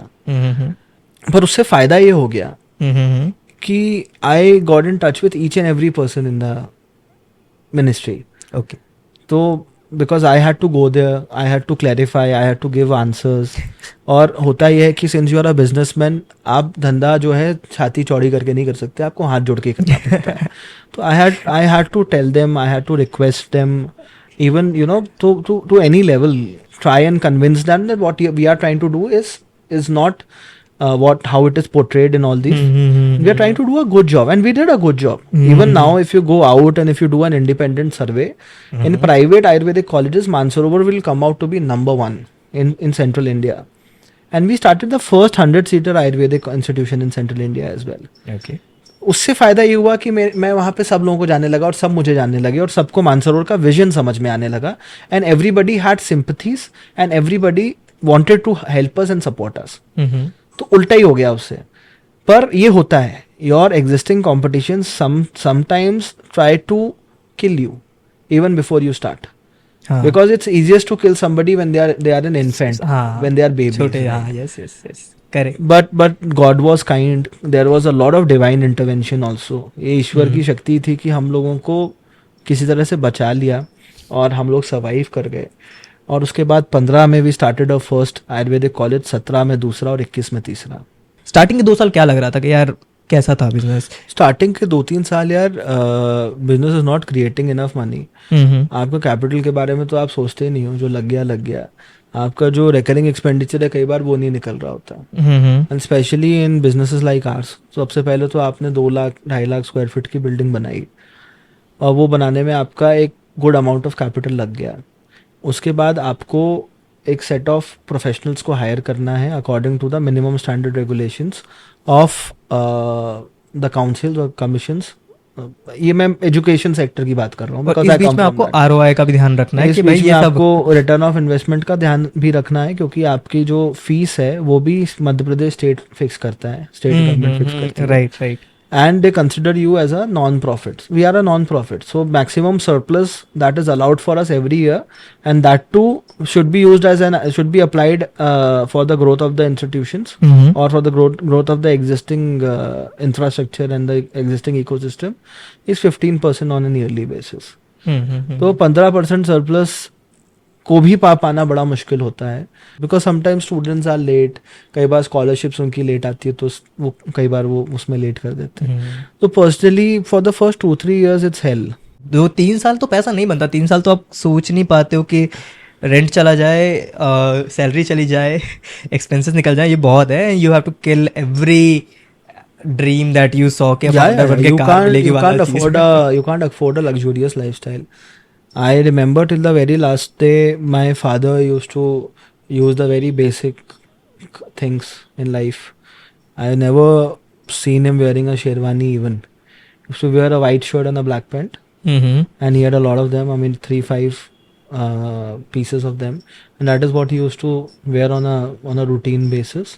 पर उससे फायदा ये हो गया कि I got in touch with each and every person in the ministry. Okay. तो because I had to go there, I had to clarify, I had to give answers. और होता यह है कि since you are a businessman, आप धंधा जो है छाती चौड़ी करके नहीं कर सकते, आपको हाथ जोड़ के करना पड़ता है। तो I had to tell them, I had to request them, even to any level, try and convince them that what we are trying to do is not how it is portrayed in all these. We are trying to do a good job, and we did a good job. Even now, if you go out and if you do an independent survey in private Ayurvedic colleges, Mansarovar will come out to be number 1 in central India, and we started the first 100-seater Ayurvedic institution in central India as well. Okay. उससे फ़ायदा ये हुआ कि मैं वहाँ पे सब लोगों को जानने लगा और सब मुझे जानने लगे और सबको मानसरोवर का विजन समझ में आने लगा, and everybody had sympathies and everybody wanted to help us and support us. तो उल्टा ही हो गया उससे। पर ये होता है, your existing competition sometimes try to kill you even before you start, because it's easiest to kill somebody when they are an infant, when they are babies. Yes. Correct. But God was kind. There was a lot of divine intervention also. ये ईश्वर की शक्ति थी कि हम लोगों को किसी तरह से बचा लिया और हम लोग सर्वाइव कर गए। और उसके बाद 15 में we started a first Ayurvedic college, 17 में दूसरा और 21 में तीसरा। स्टार्टिंग के 2 साल क्या लग रहा था कि यार कैसा था बिजनेस? स्टार्टिंग के 2-3 साल यार business is not creating enough money. आपका कैपिटल के बारे में तो आप सोचते ही नहीं हो, जो लग गया। आपका जो रिकरिंग एक्सपेंडिचर है कई बार वो नहीं निकल रहा होता, and specially in businesses like ours. सबसे पहले तो आपने 2 लाख 2.5 लाख स्क्वायर फीट की बिल्डिंग बनाई और वो बनाने में आपका एक गुड अमाउंट ऑफ कैपिटल लग गया। उसके बाद आपको एक सेट ऑफ प्रोफेशनल्स को हायर करना है according to the minimum standard regulations of the councils और कमीशंस ये मैं एजुकेशन सेक्टर की बात कर रहा हूँ, और because इस I बीच come में from आपको that. आरओआई का भी ध्यान रखना है इस कि भाई बीच में ये सब आपको रिटर्न ऑफ इन्वेस्टमेंट का ध्यान भी रखना है, क्योंकि आपकी जो फीस है वो भी मध्य प्रदेश स्टेट फिक्स करता है, स्टेट गवर्नमेंट फिक्स करती है. Right right And they consider you as a non-profit. We are a non-profit, so maximum surplus that is allowed for us every year, and that too should be used as should be applied for the growth of the institutions or for the growth of the existing infrastructure and the existing ecosystem is 15% on a yearly basis. तो 15% surplus को भी पाना बड़ा मुश्किल होता है, because sometimes students are late. कई बार स्कॉलरशिप्स उनकी लेट आती है, तो वो कई बार वो उसमें लेट कर देते हैं. तो personally for the first 2-3 years it's hello. 2-3 साल तो पैसा नहीं बनता. 3 साल तो आप सोच नहीं पाते हो कि रेंट चला जाए, सैलरी चली जाए, एक्सपेंसेस निकल जाए. ये बहुत है. You have to kill every dream that you saw के फाउंडर बन के कार मिलेगी वाला चीज. You can't afford a luxurious lifestyle. I remember till the very last day, my father used to use the very basic things in life. I never seen him wearing a sherwani even. He used to wear a white shirt and a black pant, and he had a lot of them. I mean, 3-5 pieces of them, and that is what he used to wear on a routine basis.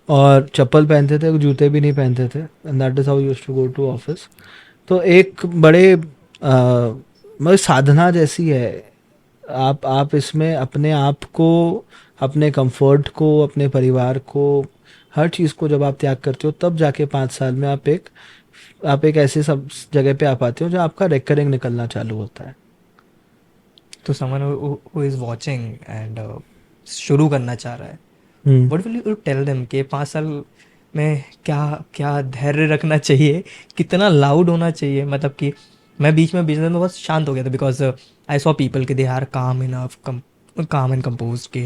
और चप्पल पहनते थे, जूते भी नहीं पहनते थे, and that is how he used to go to office. तो एक बड़े मतलब साधना जैसी है. आप इसमें अपने आप को, अपने कंफर्ट को, अपने परिवार को, हर चीज़ को जब आप त्याग करते हो, तब जाके 5 साल में आप एक ऐसे सब जगह पे आ पाते हो जहाँ आपका रेकरिंग निकलना चालू होता है. तो someone who is watching and शुरू करना चाह रहा है, what will you tell them कि 5 साल में क्या धैर्य रखना चाहिए, कितना लाउड होना चाहिए? मतलब कि मैं बीच में बिजनेस में बहुत शांत हो गया था, बिकॉज आई सॉ पीपल के they are calm enough, calm and compose के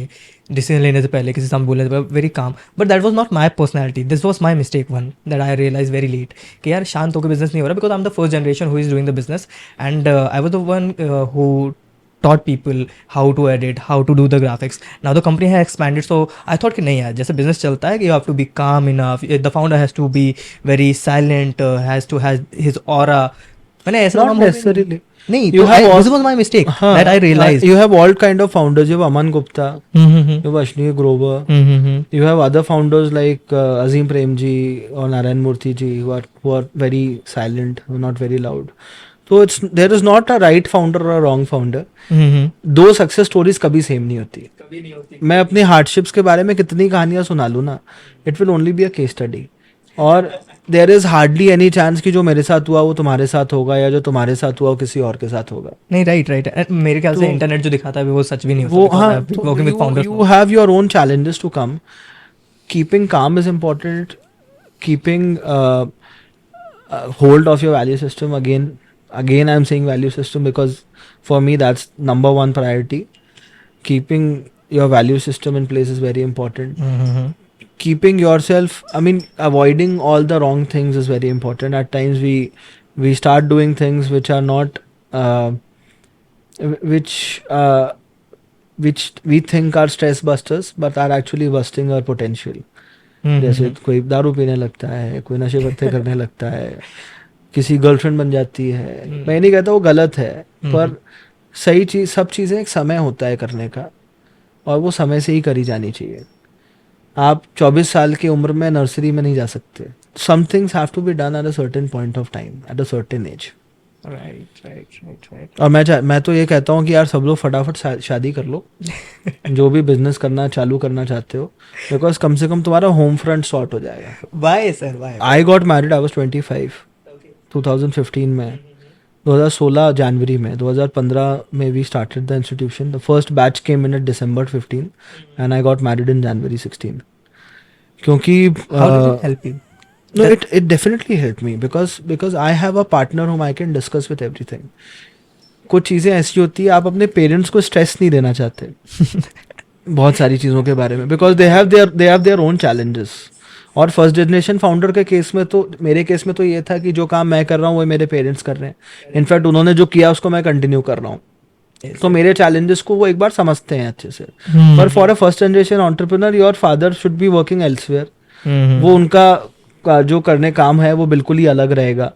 डिसीजन लेने से पहले किसी सामने बोलने से very calm. But that was not my personality. This was my mistake one that I realise very late कि यार शांत होकर बिजनेस नहीं हो रहा, because I am the first generation who is doing the business, and I was the one who taught people how to edit, how to do the graphics. Now the company has expanded, so I thought कि नहीं यार, जैसे business चलता है कि you have to be calm enough, the founder has to be very silent, has to have his aura. मैंने ऐसा Not necessarily. नहीं, तो this was my mistake that I realized. You have all kind of founders. You have Aman Gupta, you have Ashni Grover, you have other founders like Azim Premji or Narayan Murthy ji who are very silent, who are not very loud. So there is not a right founder or a wrong founder. दो success stories कभी same नहीं होती. मैं अपनी hardships के बारे में कितनी कहानियां सुना लूँ ना, it will only be a case study. और there is hardly any chance कि जो मेरे साथ हुआ वो तुम्हारे साथ होगा, या जो तुम्हारे साथ हुआ वो किसी और के साथ होगा. नहीं, राइट. मेरे ख्याल से इंटरनेट जो दिखाता है वो सच भी नहीं होता. You have your own challenges to come. Keeping calm is important. Keeping hold of your value system. Again I'm saying value system because for me that's number one priority. Keeping your value system in place is very important. Keeping yourself, avoiding all the wrong things is very important. At times we start doing things which are not which we think are stress busters but are actually busting our potential. जैसे कोई दारू पीने लगता है, कोई नशे पत्ते करने लगता है, किसी गर्लफ्रेंड बन जाती है. मैं नहीं कहता वो गलत है, पर सही चीज, सब चीज़ें एक समय होता है करने का, और वो समय से ही करी जानी चाहिए. आप 24 साल की उम्र में नर्सरी में नहीं जा सकते. Some things have to be done at a certain point of time, at a certain age. Right. और मैं तो ये कहता हूँ कि यार सब लोग फटाफट शादी कर लो जो भी बिजनेस चालू करना चाहते हो, बिकॉज कम से कम तुम्हारा होम फ्रंट सॉर्ट हो जाएगा. Why sir? Why? I got married, I was 25 2015 में. 2016 जनवरी में, 2015 में we started the institution. The first batch came in December 15 and I got married in January 16. क्योंकि How did it help you? No, it definitely helped me because I have a partner whom I can discuss with everything. कुछ चीज़ें ऐसी होती है, आप अपने parents को stress नहीं देना चाहते बहुत सारी चीज़ों के बारे में, because they have their own challenges. और फर्स्ट जनरेशन फाउंडर के केस में तो, मेरे केस में तो ये था कि जो काम मैं कर रहा हूँ वो मेरे पेरेंट्स कर रहे हैं. इनफैक्ट उन्होंने जो किया उसको मैं कंटिन्यू कर रहा हूँ. तो मेरे चैलेंजेस को वो एक बार समझते हैं अच्छे से. पर for a first generation entrepreneur, your father should be working elsewhere. वो उनका जो करने काम है वो बिल्कुल ही अलग रहेगा.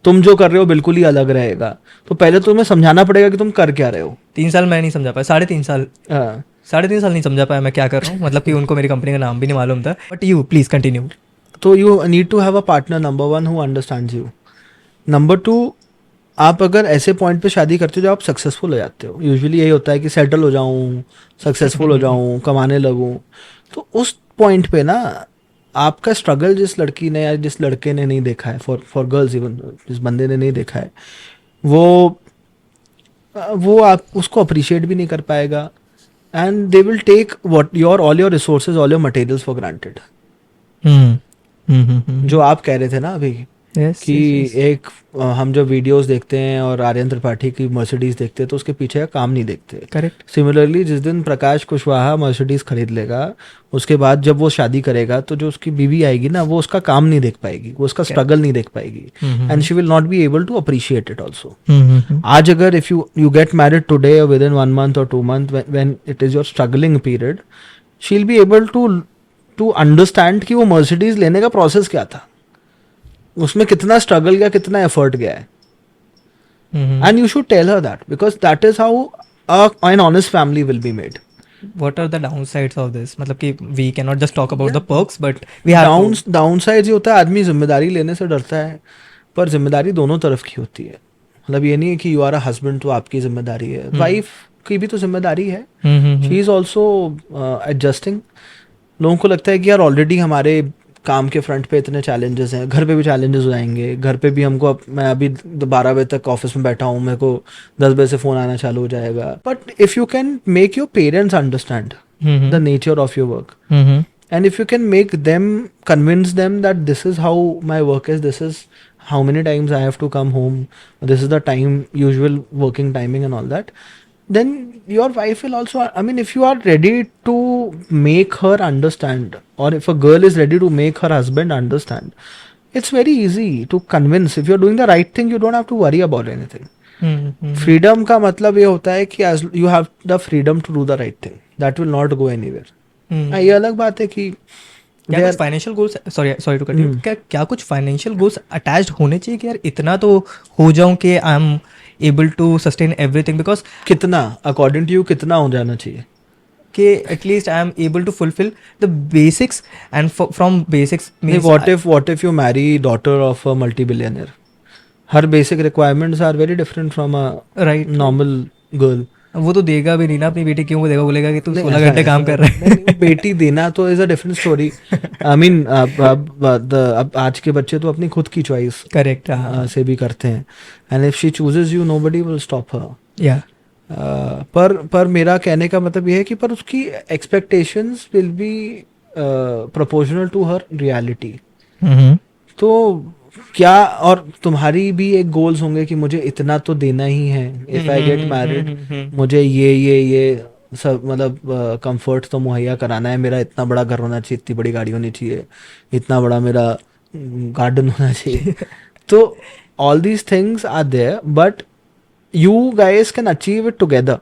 तुम जो कर रहे हो बिल्कुल ही अलग रहेगा। तो पहले तुम्हें समझाना पड़ेगा कि तुम कर क्या रहे हो। 3 साल मैं नहीं समझा पाया, 3.5 साल, हाँ। 3.5 साल नहीं समझा पाया मैं क्या कर रहा हूँ, मतलब कि उनको मेरी कंपनी का नाम भी नहीं मालूम था। But you please continue. तो you need to have a partner, number 1 who understands you. Number 2, आप अगर ऐसे पॉइंट पे शादी करते हो जो आप सक्सेसफुल हो जाते हो, यूजुअली यही होता है कि सेटल हो जाऊं, सक्सेसफुल हो जाऊं, कमाने लगूं, तो उस पॉइंट पे ना आपका स्ट्रगल जिस लड़की ने या जिस लड़के ने नहीं देखा है, फॉर गर्ल्स इवन, जिस बंदे ने नहीं देखा है, वो आप उसको अप्रिशिएट भी नहीं कर पाएगा। And they will take what all your resources, all your materials for granted. जो आप कह रहे थे ना अभी कि एक हम जब वीडियोस देखते हैं और आर्यन त्रिपाठी की मर्सिडीज देखते हैं तो उसके पीछे का काम नहीं देखते। करेक्ट। सिमिलरली जिस दिन प्रकाश कुशवाहा मर्सिडीज खरीद लेगा, उसके बाद जब वो शादी करेगा तो जो उसकी बीवी आएगी ना, वो उसका काम नहीं देख पाएगी, वो उसका स्ट्रगल नहीं देख पाएगी, and she will not be able to appreciate it also. आज अगर if you get married today with in 1 month or 2 months when it is your struggling period, she will be able to understand कि वो Mercedes लेने का process क्या था, उसमें कितना स्ट्रगल गया, कितना एफर्ट गया है। And you should tell her that because that is how an honest family will be made. What are the downsides of this? मतलब कि we cannot just talk about the perks, but we have downsides ये होता है, आदमी जिम्मेदारी लेने से डरता है, पर जिम्मेदारी दोनों तरफ की होती है। मतलब ये नहीं है कि यू आर अ हस्बैंड तो आपकी जिम्मेदारी है, वाइफ की भी तो जिम्मेदारी है। She is also adjusting. लोगों को लगता है कि यार ऑलरेडी हमारे काम के फ्रंट पे इतने चैलेंजेस हैं, घर पे भी चैलेंजेस हो जाएंगे, घर पे भी हमको मैं अभी 12 बजे तक ऑफिस में बैठा हूँ, मेरे को 10 बजे से फ़ोन आना चालू हो जाएगा। But if you can make your parents understand the nature of your work, and if you can make them convince them that this is how my work is, this is how many times I have to come home, this is the time usual working timing and all that, then your wife will also, I mean, if you are ready to make her understand, or if a girl is ready to make her husband understand, it's very easy to convince. If you're doing the right thing, you don't have to worry about anything. Freedom का मतलब ये होता है कि as you have the freedom to do the right thing, that will not go anywhere. ये अलग बात है कि क्या कुछ financial goals, sorry to cut you, क्या कुछ फाइनेंशियल गोल्स अटैच्ड होने चाहिए कि यार इतना तो हो जाऊं कि I am able to sustain everything? Because कितना अकॉर्डिंग टू यू कितना हो जाना चाहिए कि at least I am able to fulfil the basics, and from basics means what if you marry daughter of a multi billionaire, her basic requirements are very different from a right normal girl. वो तो देगा भी नहीं ना अपनी बेटी, क्यों वो देगा, बोलेगा कि तू 16 घंटे काम कर रहा है। बेटी देना तो is a different story. I mean अब आज के बच्चे तो अपनी खुद की चॉइस करेक्ट से भी करते हैं, and if she chooses you nobody will stop हर। या पर मेरा कहने का मतलब ये है कि पर उसकी expectations will be proportional to her reality. तो क्या, और तुम्हारी भी एक गोल्स होंगे कि मुझे इतना तो देना ही है, इफ आई गेट मैरिड मुझे ये सब मतलब कंफर्ट तो मुहैया कराना है, मेरा इतना बड़ा घर होना चाहिए, इतनी बड़ी गाड़ी होनी चाहिए, इतना बड़ा मेरा गार्डन होना चाहिए। तो all these things are there, but you guys can achieve it together.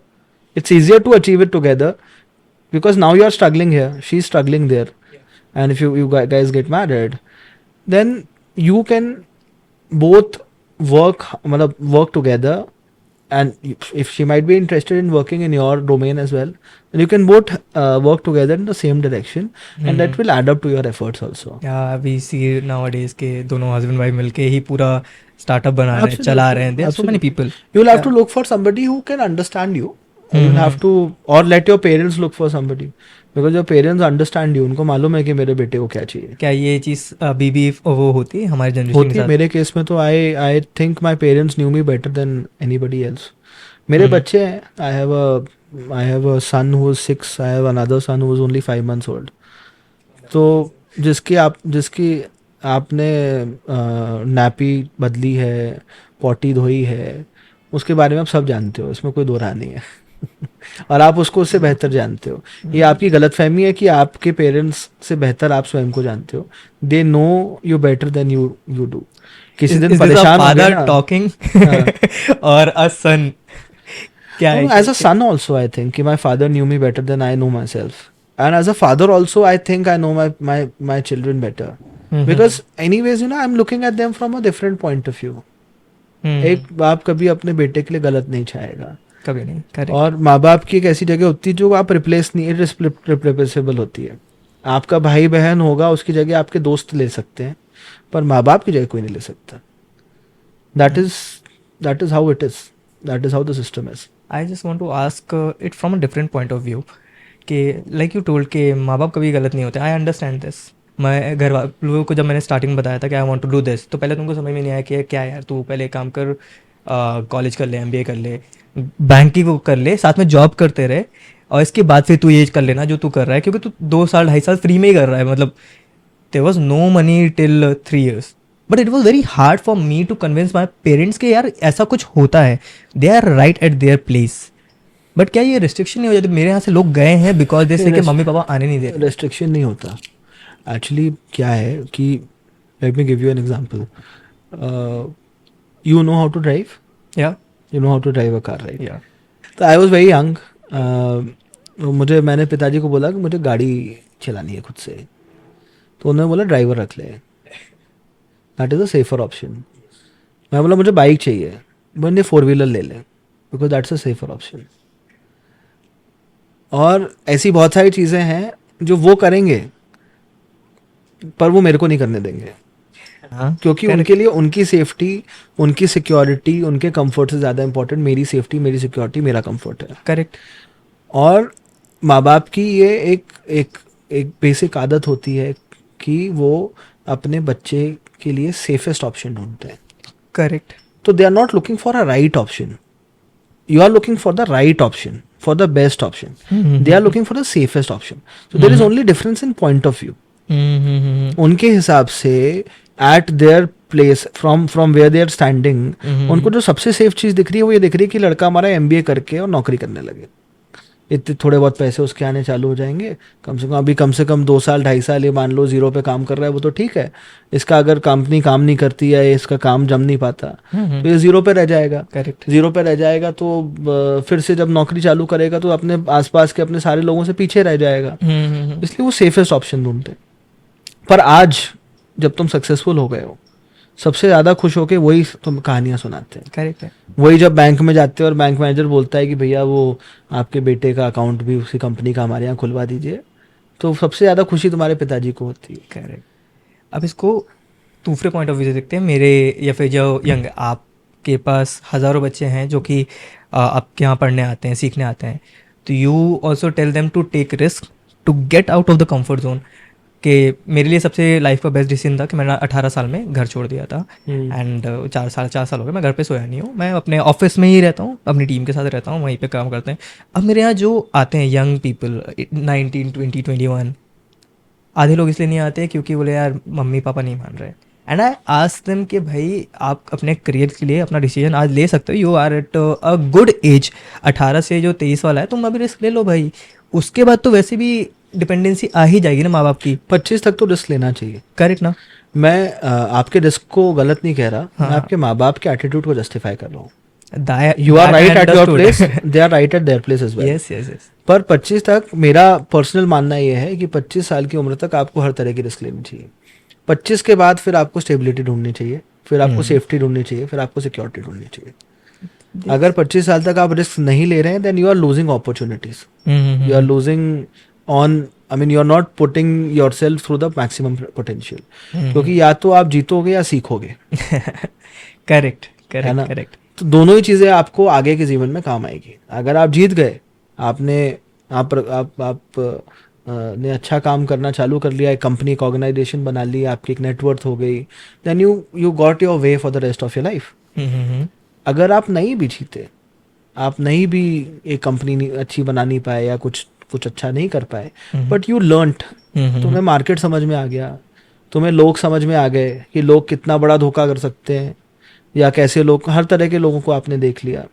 It's easier to achieve it together because now you are struggling here, she's struggling there, and if you guys get married, then you can both work together, and if she might be interested in working in your domain as well, then you can both work together in the same direction, and that will add up to your efforts also. Yeah, we see nowadays के दोनों husband wife मिलके ही पूरा startup बना रहे हैं, चला रहे हैं. There are so many people. You will have to look for somebody who can understand you. You will have to, or let your parents look for somebody, because your parents understand you. उनको मालूम है कि मेरे बेटे को क्या चाहिए. क्या ये चीज़ अभी भी वो होती है हमारे जनरेशन के साथ? मेरे केस में तो I think my parents knew me better than anybody else. मेरे बच्चे हैं. I have a son who is 6. I have another son who is only 5 months old. तो जिसकी आपने नैपी बदली है, पॉटी धोई है, उसके बारे में आप सब जानते हो, इसमें कोई दो राह नहीं है। और आप उसको उससे बेहतर जानते हो। ये आपकी गलतफहमी है कि आपके पेरेंट्स से बेहतर आप स्वयं को जानते हो। They know you better than you do. किसी दिन परेशान हो गए ना, टॉकिंग और अ सन क्या है? As a son also I think कि my father knew me better than I know my self, and as a father also I think I know my children better, because anyways, you know, I'm looking at them from a different point of view. एक बाप कभी अपने बेटे के लिए गलत नहीं चाहेगा, कभी नहीं। करेक्ट। और माँ बाप की एक ऐसी जगह होती है जो आप रिप्लेस नहीं, रिप्लेसेबल होती है। आपका भाई बहन होगा, उसकी जगह आपके दोस्त ले सकते हैं, पर माँ बाप की जगह कोई नहीं ले सकता। That is how it is, that is how the system is. I just want to ask it from a different point of view कि लाइक यू टोल्ड कि माँ बाप कभी गलत नहीं होते। I understand this. मैं घर वालों को जब मैंने स्टार्टिंग बताया था कि I want to do this, तो पहले तुमको समझ में नहीं आया कि क्या यार, तू पहले एक काम कर, कॉलेज कर ले, एमबीए कर ले, बैंकिंग को कर ले, साथ में जॉब करते रहे, और इसके बाद फिर तू ये कर लेना जो तू कर रहा है, क्योंकि तू 2 साल 2.5 साल फ्री में ही कर रहा है। मतलब there was no money till 3 years, but it was very hard for me to convince my parents के यार ऐसा कुछ होता है, they are right at their place. But क्या ये रिस्ट्रिक्शन नहीं हो जाती? मेरे यहाँ से लोग गए हैं बिकॉज दे से कि मम्मी पापा आने नहीं दे रहे। रेस्ट्रिक्शन नहीं होता एक्चुअली। क्या है कि let me give you an example. You know how to drive, या you know how to drive a car, right? या तो आई वाज वेरी यंग, मैंने पिताजी को बोला कि मुझे गाड़ी चलानी है खुद से, तो उन्होंने बोला ड्राइवर रख ले, that is a safer option. मैं बोला मुझे बाइक चाहिए, मैंने 4 व्हीलर ले लें because that's a safer option. और ऐसी बहुत सारी चीज़ें हैं जो वो करेंगे पर वो मेरे को नहीं करने देंगे, हाँ, क्योंकि उनके लिए उनकी सेफ्टी, उनकी सिक्योरिटी, उनके कंफर्ट से ज़्यादा इंपॉर्टेंट मेरी सेफ्टी, मेरी सिक्योरिटी, मेरा कंफर्ट है। करेक्ट। और माँ बाप की ये एक बेसिक आदत होती है कि वो अपने बच्चे के लिए सेफेस्ट ऑप्शन ढूंढते हैं। करेक्ट। तो they are not looking for a right option, you are looking for the right option, for the best option. They are looking for the safest option. So there is only difference in point of view. उनके हिसाब से at their place, from where they are standing, उनको जो सबसे safe चीज दिख रही है वो ये दिख रही है कि लड़का हमारा एमबीए करके और नौकरी करने लगे, इतने थोड़े बहुत पैसे उसके आने चालू हो जाएंगे, कम से कम 2 साल 2.5 साल ये मान लो जीरो पे काम कर रहा है, वो तो ठीक है। इसका अगर कंपनी काम नहीं करती है, इसका काम जम नहीं पाता, तो ये जीरो पे रह जाएगा। करेक्ट। जीरो पे रह जाएगा तो फिर से जब नौकरी चालू करेगा तो अपने आसपास के अपने सारे लोगों से पीछे रह जाएगा। इसलिए वो सेफेस्ट ऑप्शन ढूंढते। पर आज जब तुम सक्सेसफुल हो गए हो, सबसे ज्यादा खुश होके वही तुम कहानियां सुनाते हैं। करेक्ट है। वही जब बैंक में जाते हैं और बैंक मैनेजर बोलता है कि भैया वो आपके बेटे का अकाउंट भी उसी कंपनी का हमारे यहाँ खुलवा दीजिए, तो सबसे ज़्यादा खुशी तुम्हारे पिताजी को होती है। करेक्ट। अब इसको दूसरे पॉइंट ऑफ व्यू से देखते हैं, मेरे या फिर जो यंग, आपके पास हज़ारों बच्चे हैं जो कि आपके यहाँ पढ़ने आते हैं, सीखने आते हैं, तो you also tell them to take risk, to get out of the comfort zone. कि मेरे लिए सबसे लाइफ का बेस्ट डिसीजन था कि मैंने 18 साल में घर छोड़ दिया था, एंड 4 साल हो गए मैं घर पे सोया नहीं हूँ, मैं अपने ऑफिस में ही रहता हूँ, अपनी टीम के साथ रहता हूँ, वहीं पे काम करते हैं। अब मेरे यहाँ जो आते हैं यंग पीपल 19, 20, 21, आधे लोग इसलिए नहीं आते क्योंकि बोले यार मम्मी पापा नहीं मान रहे, एंड आई आस्क देम कि भाई आप अपने करियर के लिए अपना डिसीजन आज ले सकते हो, you are at a good age, 18 से जो 23 वाला है, तुम अभी रिस्क ले लो भाई, उसके बाद तो वैसे भी डिपेंडेंसी आ ही जाएगी ना माँ बाप की। 25 तक तो रिस्क लेना चाहिए। करेक्ट ना? मैं आपके रिस्क को गलत नहीं कह रहा, मैं आपके माँ बाप के एटीट्यूड को जस्टिफाई कर रहा हूँ। You are right at your place, they are right at their place as well. Yes, yes, yes. पर 25 तक मेरा पर्सनल मानना ये है कि 25 साल की उम्र तक आपको हर तरह की रिस्क लेनी चाहिए। 25 के बाद फिर आपको स्टेबिलिटी ढूंढनी चाहिए, फिर आपको सेफ्टी ढूंढनी चाहिए, फिर आपको सिक्योरिटी ढूंढनी चाहिए। अगर 25 साल तक आप रिस्क नहीं ले रहे हैं, then you are losing opportunities, you are losing on, I mean you are not putting yourself through the maximum potential, क्योंकि या तो आप जीतोगे या सीखोगे। Correct, correct, correct. तो दोनों ही चीजें आपको आगे के जीवन में काम आएगी। अगर आप जीत गए, आपने ने अच्छा काम करना चालू कर लिया, एक कंपनी का ऑर्गेनाइजेशन बना ली, आपकी एक नेटवर्थ हो गई, then you got your way for the rest of your life. अगर आप नहीं भी जीते, आप नहीं भी एक कंपनी अच्छी बना नहीं पाए या कुछ अच्छा नहीं कर पाए, बट यू लर्नड, तुम्हें मार्केट समझ में आ गया, तुम्हें लोग समझ में आ गए कि लोग कितना बड़ा धोखा कर सकते हैं, या कैसे लोग, हर तरह के लोगों को आपने देख लिया,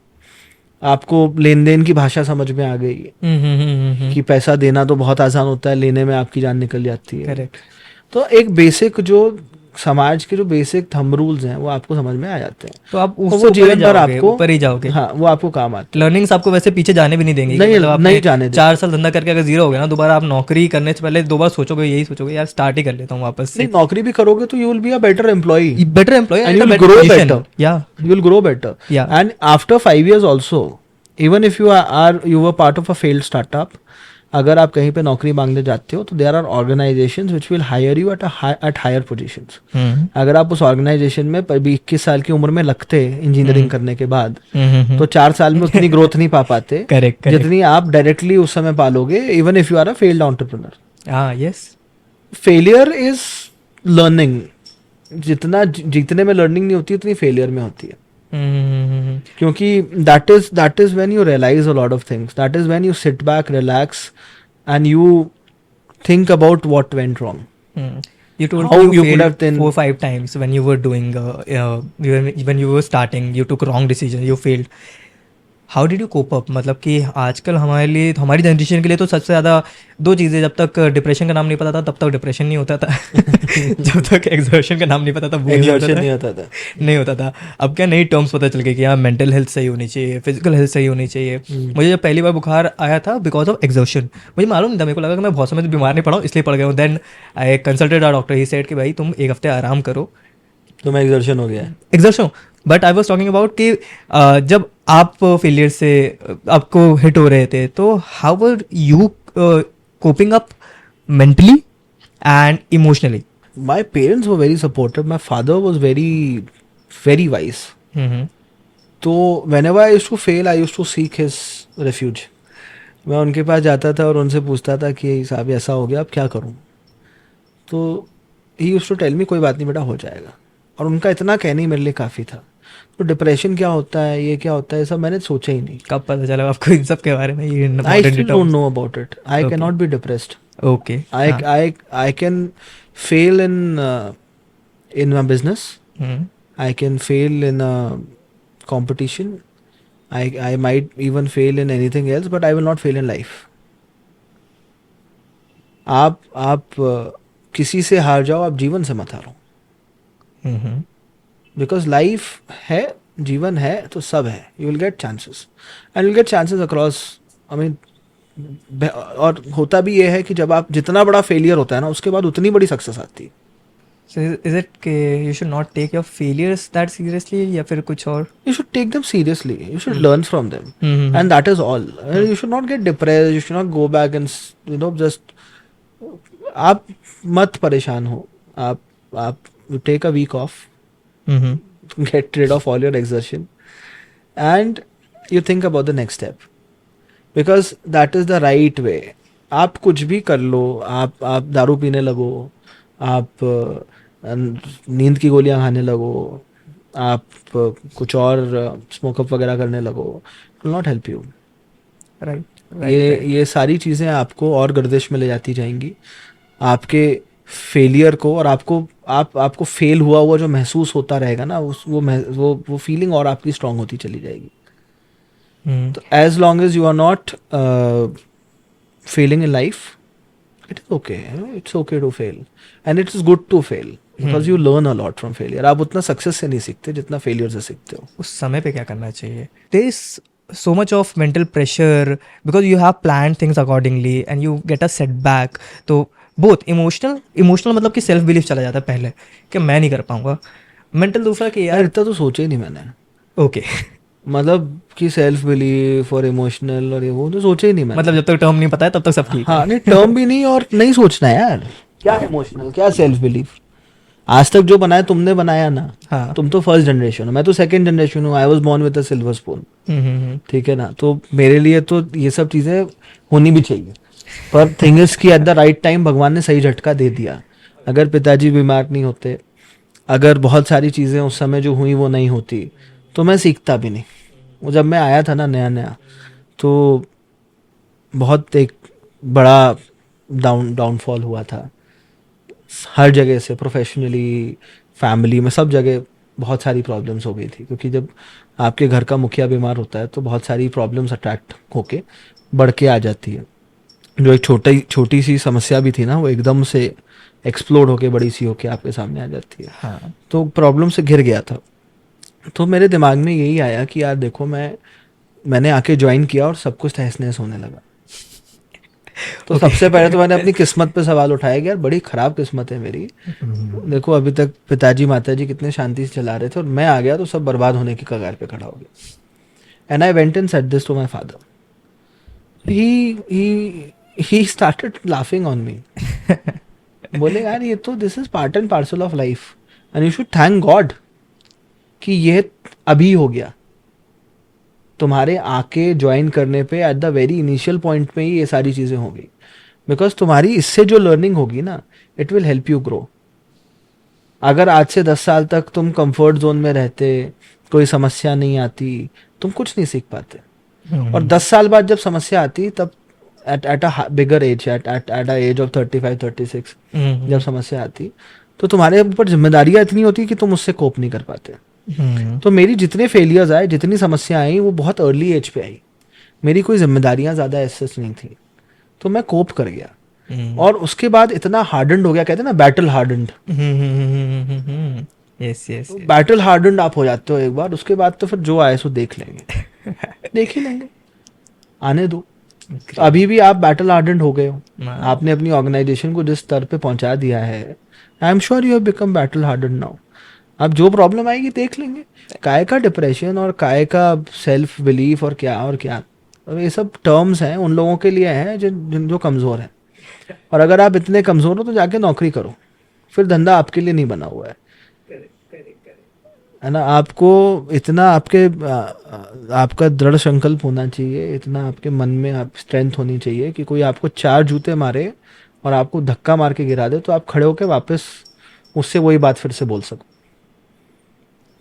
आपको लेन देन की भाषा समझ में आ गई कि पैसा देना तो बहुत आसान होता है, लेने में आपकी जान निकल जाती है। करेक्ट। तो एक बेसिक जो समाज के जो बेसिक थंब रूल्स हैं वो आपको समझ में आ जाते हैं, तो आप तो उससे वो ऊपर ही जीवन भर जाओगे, आपको ऊपर ही जाओगे। हाँ वो आपको काम आते लर्निंग्स आपको वैसे पीछे जाने भी नहीं देंगे कि नहीं- मतलब आपने नहीं जाने देंगे। 4 साल धंधा करके अगर जीरो हो गया ना, दोबारा आप नौकरी करने से पहले 2 बार सोचोगे, यही सोचोगे यार स्टार्ट ही कर लेता हूँ वापस नहीं, से। नौकरी भी करोगे तो you will be a better employee better employ and and you will better grow position. better. या You will grow better. Yeah. And after 5 years also, even if you were part of a failed startup, अगर आप कहीं पे नौकरी मांगने जाते हो तो there are organisations which will hire you at higher positions. अगर आप उस ऑर्गेनाइजेशन में 21 साल की उम्र में लगते इंजीनियरिंग करने के बाद, तो 4 साल में उतनी ग्रोथ नहीं पा पाते करेक्ट जितनी आप डायरेक्टली उस समय पालोगे, even if you are a failed entrepreneur. हाँ यस फेलियर इज लर्निंग। जितना जीतने में लर्निंग नहीं होती उतनी फेलियर में होती है, क्योंकि that is when you realize a lot of things. That is when you sit back, relax, and you think about what went wrong. You told How me you you could failed have then- 4-5 times when you were doing when you were starting, you took wrong decision, you failed. How did you cope up? मतलब कि आजकल हमारे लिए, हमारी generation के लिए तो सबसे ज़्यादा 2 चीज़ें, जब तक डिप्रेशन का नाम नहीं पता था तब तक डिप्रेशन नहीं होता था जब तक एग्जॉर्शन का नाम नहीं पता था वो नहीं होता था। नहीं होता था। अब क्या नई टर्म्स पता चल गई कि हाँ मेंटल हेल्थ सही होनी चाहिए, फिजिकल हेल्थ सही होनी चाहिए। मुझे जब पहली बार बुखार आया था बिकॉज ऑफ एग्जॉर्शन, मुझे मालूम नहीं था, मेरे को लगा कि मैं बहुत समय से बीमार नहीं पड़ा हूँ इसलिए पड़ गया हूँ। Then I consulted our doctor, he said कि भाई तुम 1 हफ्ते आराम करो, तुम्हें एग्जर्शन हो गया है। Exertion. But I was talking about कि जब आप फेलियर से आपको हिट हो रहे थे तो how were you coping up mentally and emotionally? My parents were very supportive. My father was very wise. तो whenever I used to fail, I used to seek his refuge. मैं उनके पास जाता था और उनसे पूछता था कि साहब ऐसा हो गया अब क्या करूं, तो he used to tell me कोई बात नहीं बेटा हो जाएगा। और उनका इतना कहना ही मेरे लिए काफ़ी था। तो डिप्रेशन क्या होता है, ये क्या होता है, सब मैंने सोचा ही नहीं। कब पता चला आपको इन सब के बारे में? ये I still don't know about it. I Okay. cannot be depressed. Okay I can fail in my business. I can fail in a competition. I might even fail in anything else, but I will not fail in life. आप किसी से हार जाओ, आप जीवन से मत हारो। बिकॉज लाइफ है, जीवन है तो सब है। You will get chances and will get chances across. I mean और होता भी ये है कि जब आप जितना बड़ा फेलियर होता है ना उसके बाद उतनी बड़ी सक्सेस आती है। So is it कि you should not take your failures that seriously या फिर कुछ और? You should take them seriously. You should learn from them. And that is all. You should not get depressed. You should not go back and just आप मत परेशान हो। आप you take a week off, get rid of all your exertion, and you think about the next step, because that is the right way. आप कुछ भी कर लो, आप दारू पीने लगो, आप नींद की गोलियां खाने लगो, आप कुछ और स्मोकअप वगैरह करने लगो, it will not help you. Right ये सारी चीज़ें आपको और गर्दिश में ले जाती जाएंगी, आपके फेलियर को, और आपको फेल हुआ जो महसूस होता रहेगा ना, वो फीलिंग और आपकी स्ट्रांग होती चली जाएगी। तो as long as you are not failing in life, it is okay, it's okay to fail and it is good to fail, because you learn a lot from failure. आप उतना success से नहीं सीखते जितना फेलियर से सीखते हो। उस समय पे क्या करना चाहिए? There is so much of mental pressure because you have planned things accordingly and you get a setback. तो both emotional मतलब कि सेल्फ बिलीफ चला जाता है पहले कि मैं नहीं कर पाऊंगा। मेंटल दूसरा कि यार इतना तो सोचा ही नहीं मैंने। ओके मतलब कि सेल्फ बिलीफ और इमोशनल और ये वो तो सोचा ही नहीं मैंने। मतलब जब तक टर्म नहीं पता है तब तक सब ठीक हाँ नहीं, टर्म भी नहीं और नहीं सोचना है यार। क्या इमोशनल, क्या सेल्फ बिलीफ? आज तक जो बनाया तुमने बनाया ना। हाँ। तुम तो फर्स्ट जनरेशन हो, मैं तो सेकंड जनरेशन हूँ। I was born with a silver spoon. ठीक है ना, तो मेरे लिए तो ये सब चीजें होनी भी चाहिए, पर थिंग इज कि एट द राइट टाइम भगवान ने सही झटका दे दिया। अगर पिताजी बीमार नहीं होते, अगर बहुत सारी चीजें उस समय जो हुई वो नहीं होती, तो मैं सीखता भी नहीं। वो जब मैं आया था ना नया तो बहुत एक बड़ा डाउनफॉल हुआ था हर जगह से, प्रोफेशनली, फैमिली में, सब जगह बहुत सारी प्रॉब्लम्स हो गई थी। क्योंकि जब आपके घर का मुखिया बीमार होता है तो बहुत सारी प्रॉब्लम्स अट्रैक्ट होके बढ़ के आ जाती है। जो एक छोटी सी समस्या भी थी ना, वो एकदम से एक्सप्लोड होके बड़ी सी होके आपके सामने आ जाती है। हाँ तो प्रॉब्लम से घिर गया था। तो मेरे दिमाग में यही आया कि यार देखो, मैंने आके ज्वाइन किया और सब कुछ तहस नहस होने लगा। तो सबसे पहले तो मैंने अपनी किस्मत पे सवाल उठाया कि यार बड़ी खराब किस्मत है मेरी। देखो अभी तक पिताजी माताजी कितने शांति से चला रहे थे और मैं आ गया तो सब बर्बाद होने की कगार पे खड़ा हो गया। And I went and said this to my father. He started laughing on me. बोले यार ये तो this is part and parcel of life and you should thank god कि ये अभी हो गया। तुम्हारे आके ज्वाइन करने पे at the very initial point में ही ये सारी चीज़ें हो गई। बिकॉज तुम्हारी इससे जो लर्निंग होगी ना, it will help you grow. अगर आज से 10 साल तक तुम कंफर्ट जोन में रहते, कोई समस्या नहीं आती, तुम कुछ नहीं सीख पाते। और 10 साल बाद जब समस्या आती, तब at a bigger age, at a age of 35-36 जब समस्या आती, तो तुम्हारे ऊपर जिम्मेदारियां इतनी होती कि तुम उससे कोप नहीं कर पाते। तो मेरी जितने फेलियर्स आए, जितनी समस्या आई, वो बहुत अर्ली एज पे आई। मेरी कोई जिम्मेदारियां ज़्यादा ऐसे नहीं थी, तो मैं कोप कर गया। और उसके बाद इतना हार्डन्ड हो गया, कहते हैं ना battle hardened. Yes yes battle hardened आप हो जाते हो एक बार, उसके बाद तो फिर जो आए सो देख लेंगे। देख ही लेंगे, आने दो। तो अभी भी आप बैटल हार्डन्ड हो गए हो, आपने अपनी ऑर्गेनाइजेशन को जिस स्तर पे पहुंचा दिया है, I am sure you have become battle hardened now. अब जो प्रॉब्लम आएगी देख लेंगे। काय का डिप्रेशन और काय का सेल्फ बिलीफ और क्या, और ये सब टर्म्स हैं उन लोगों के लिए हैं जो कमज़ोर हैं। और अगर आप इतने कमज़ोर हो तो जाके नौकरी करो, फिर धंधा आपके लिए नहीं बना हुआ है ना। आपको इतना आपका दृढ़ संकल्प होना चाहिए, इतना आपके मन में आप स्ट्रेंथ होनी चाहिए कि कोई आपको 4 जूते मारे और आपको धक्का मार के गिरा दे तो आप खड़े होकर वापस उससे वही बात फिर से बोल सको।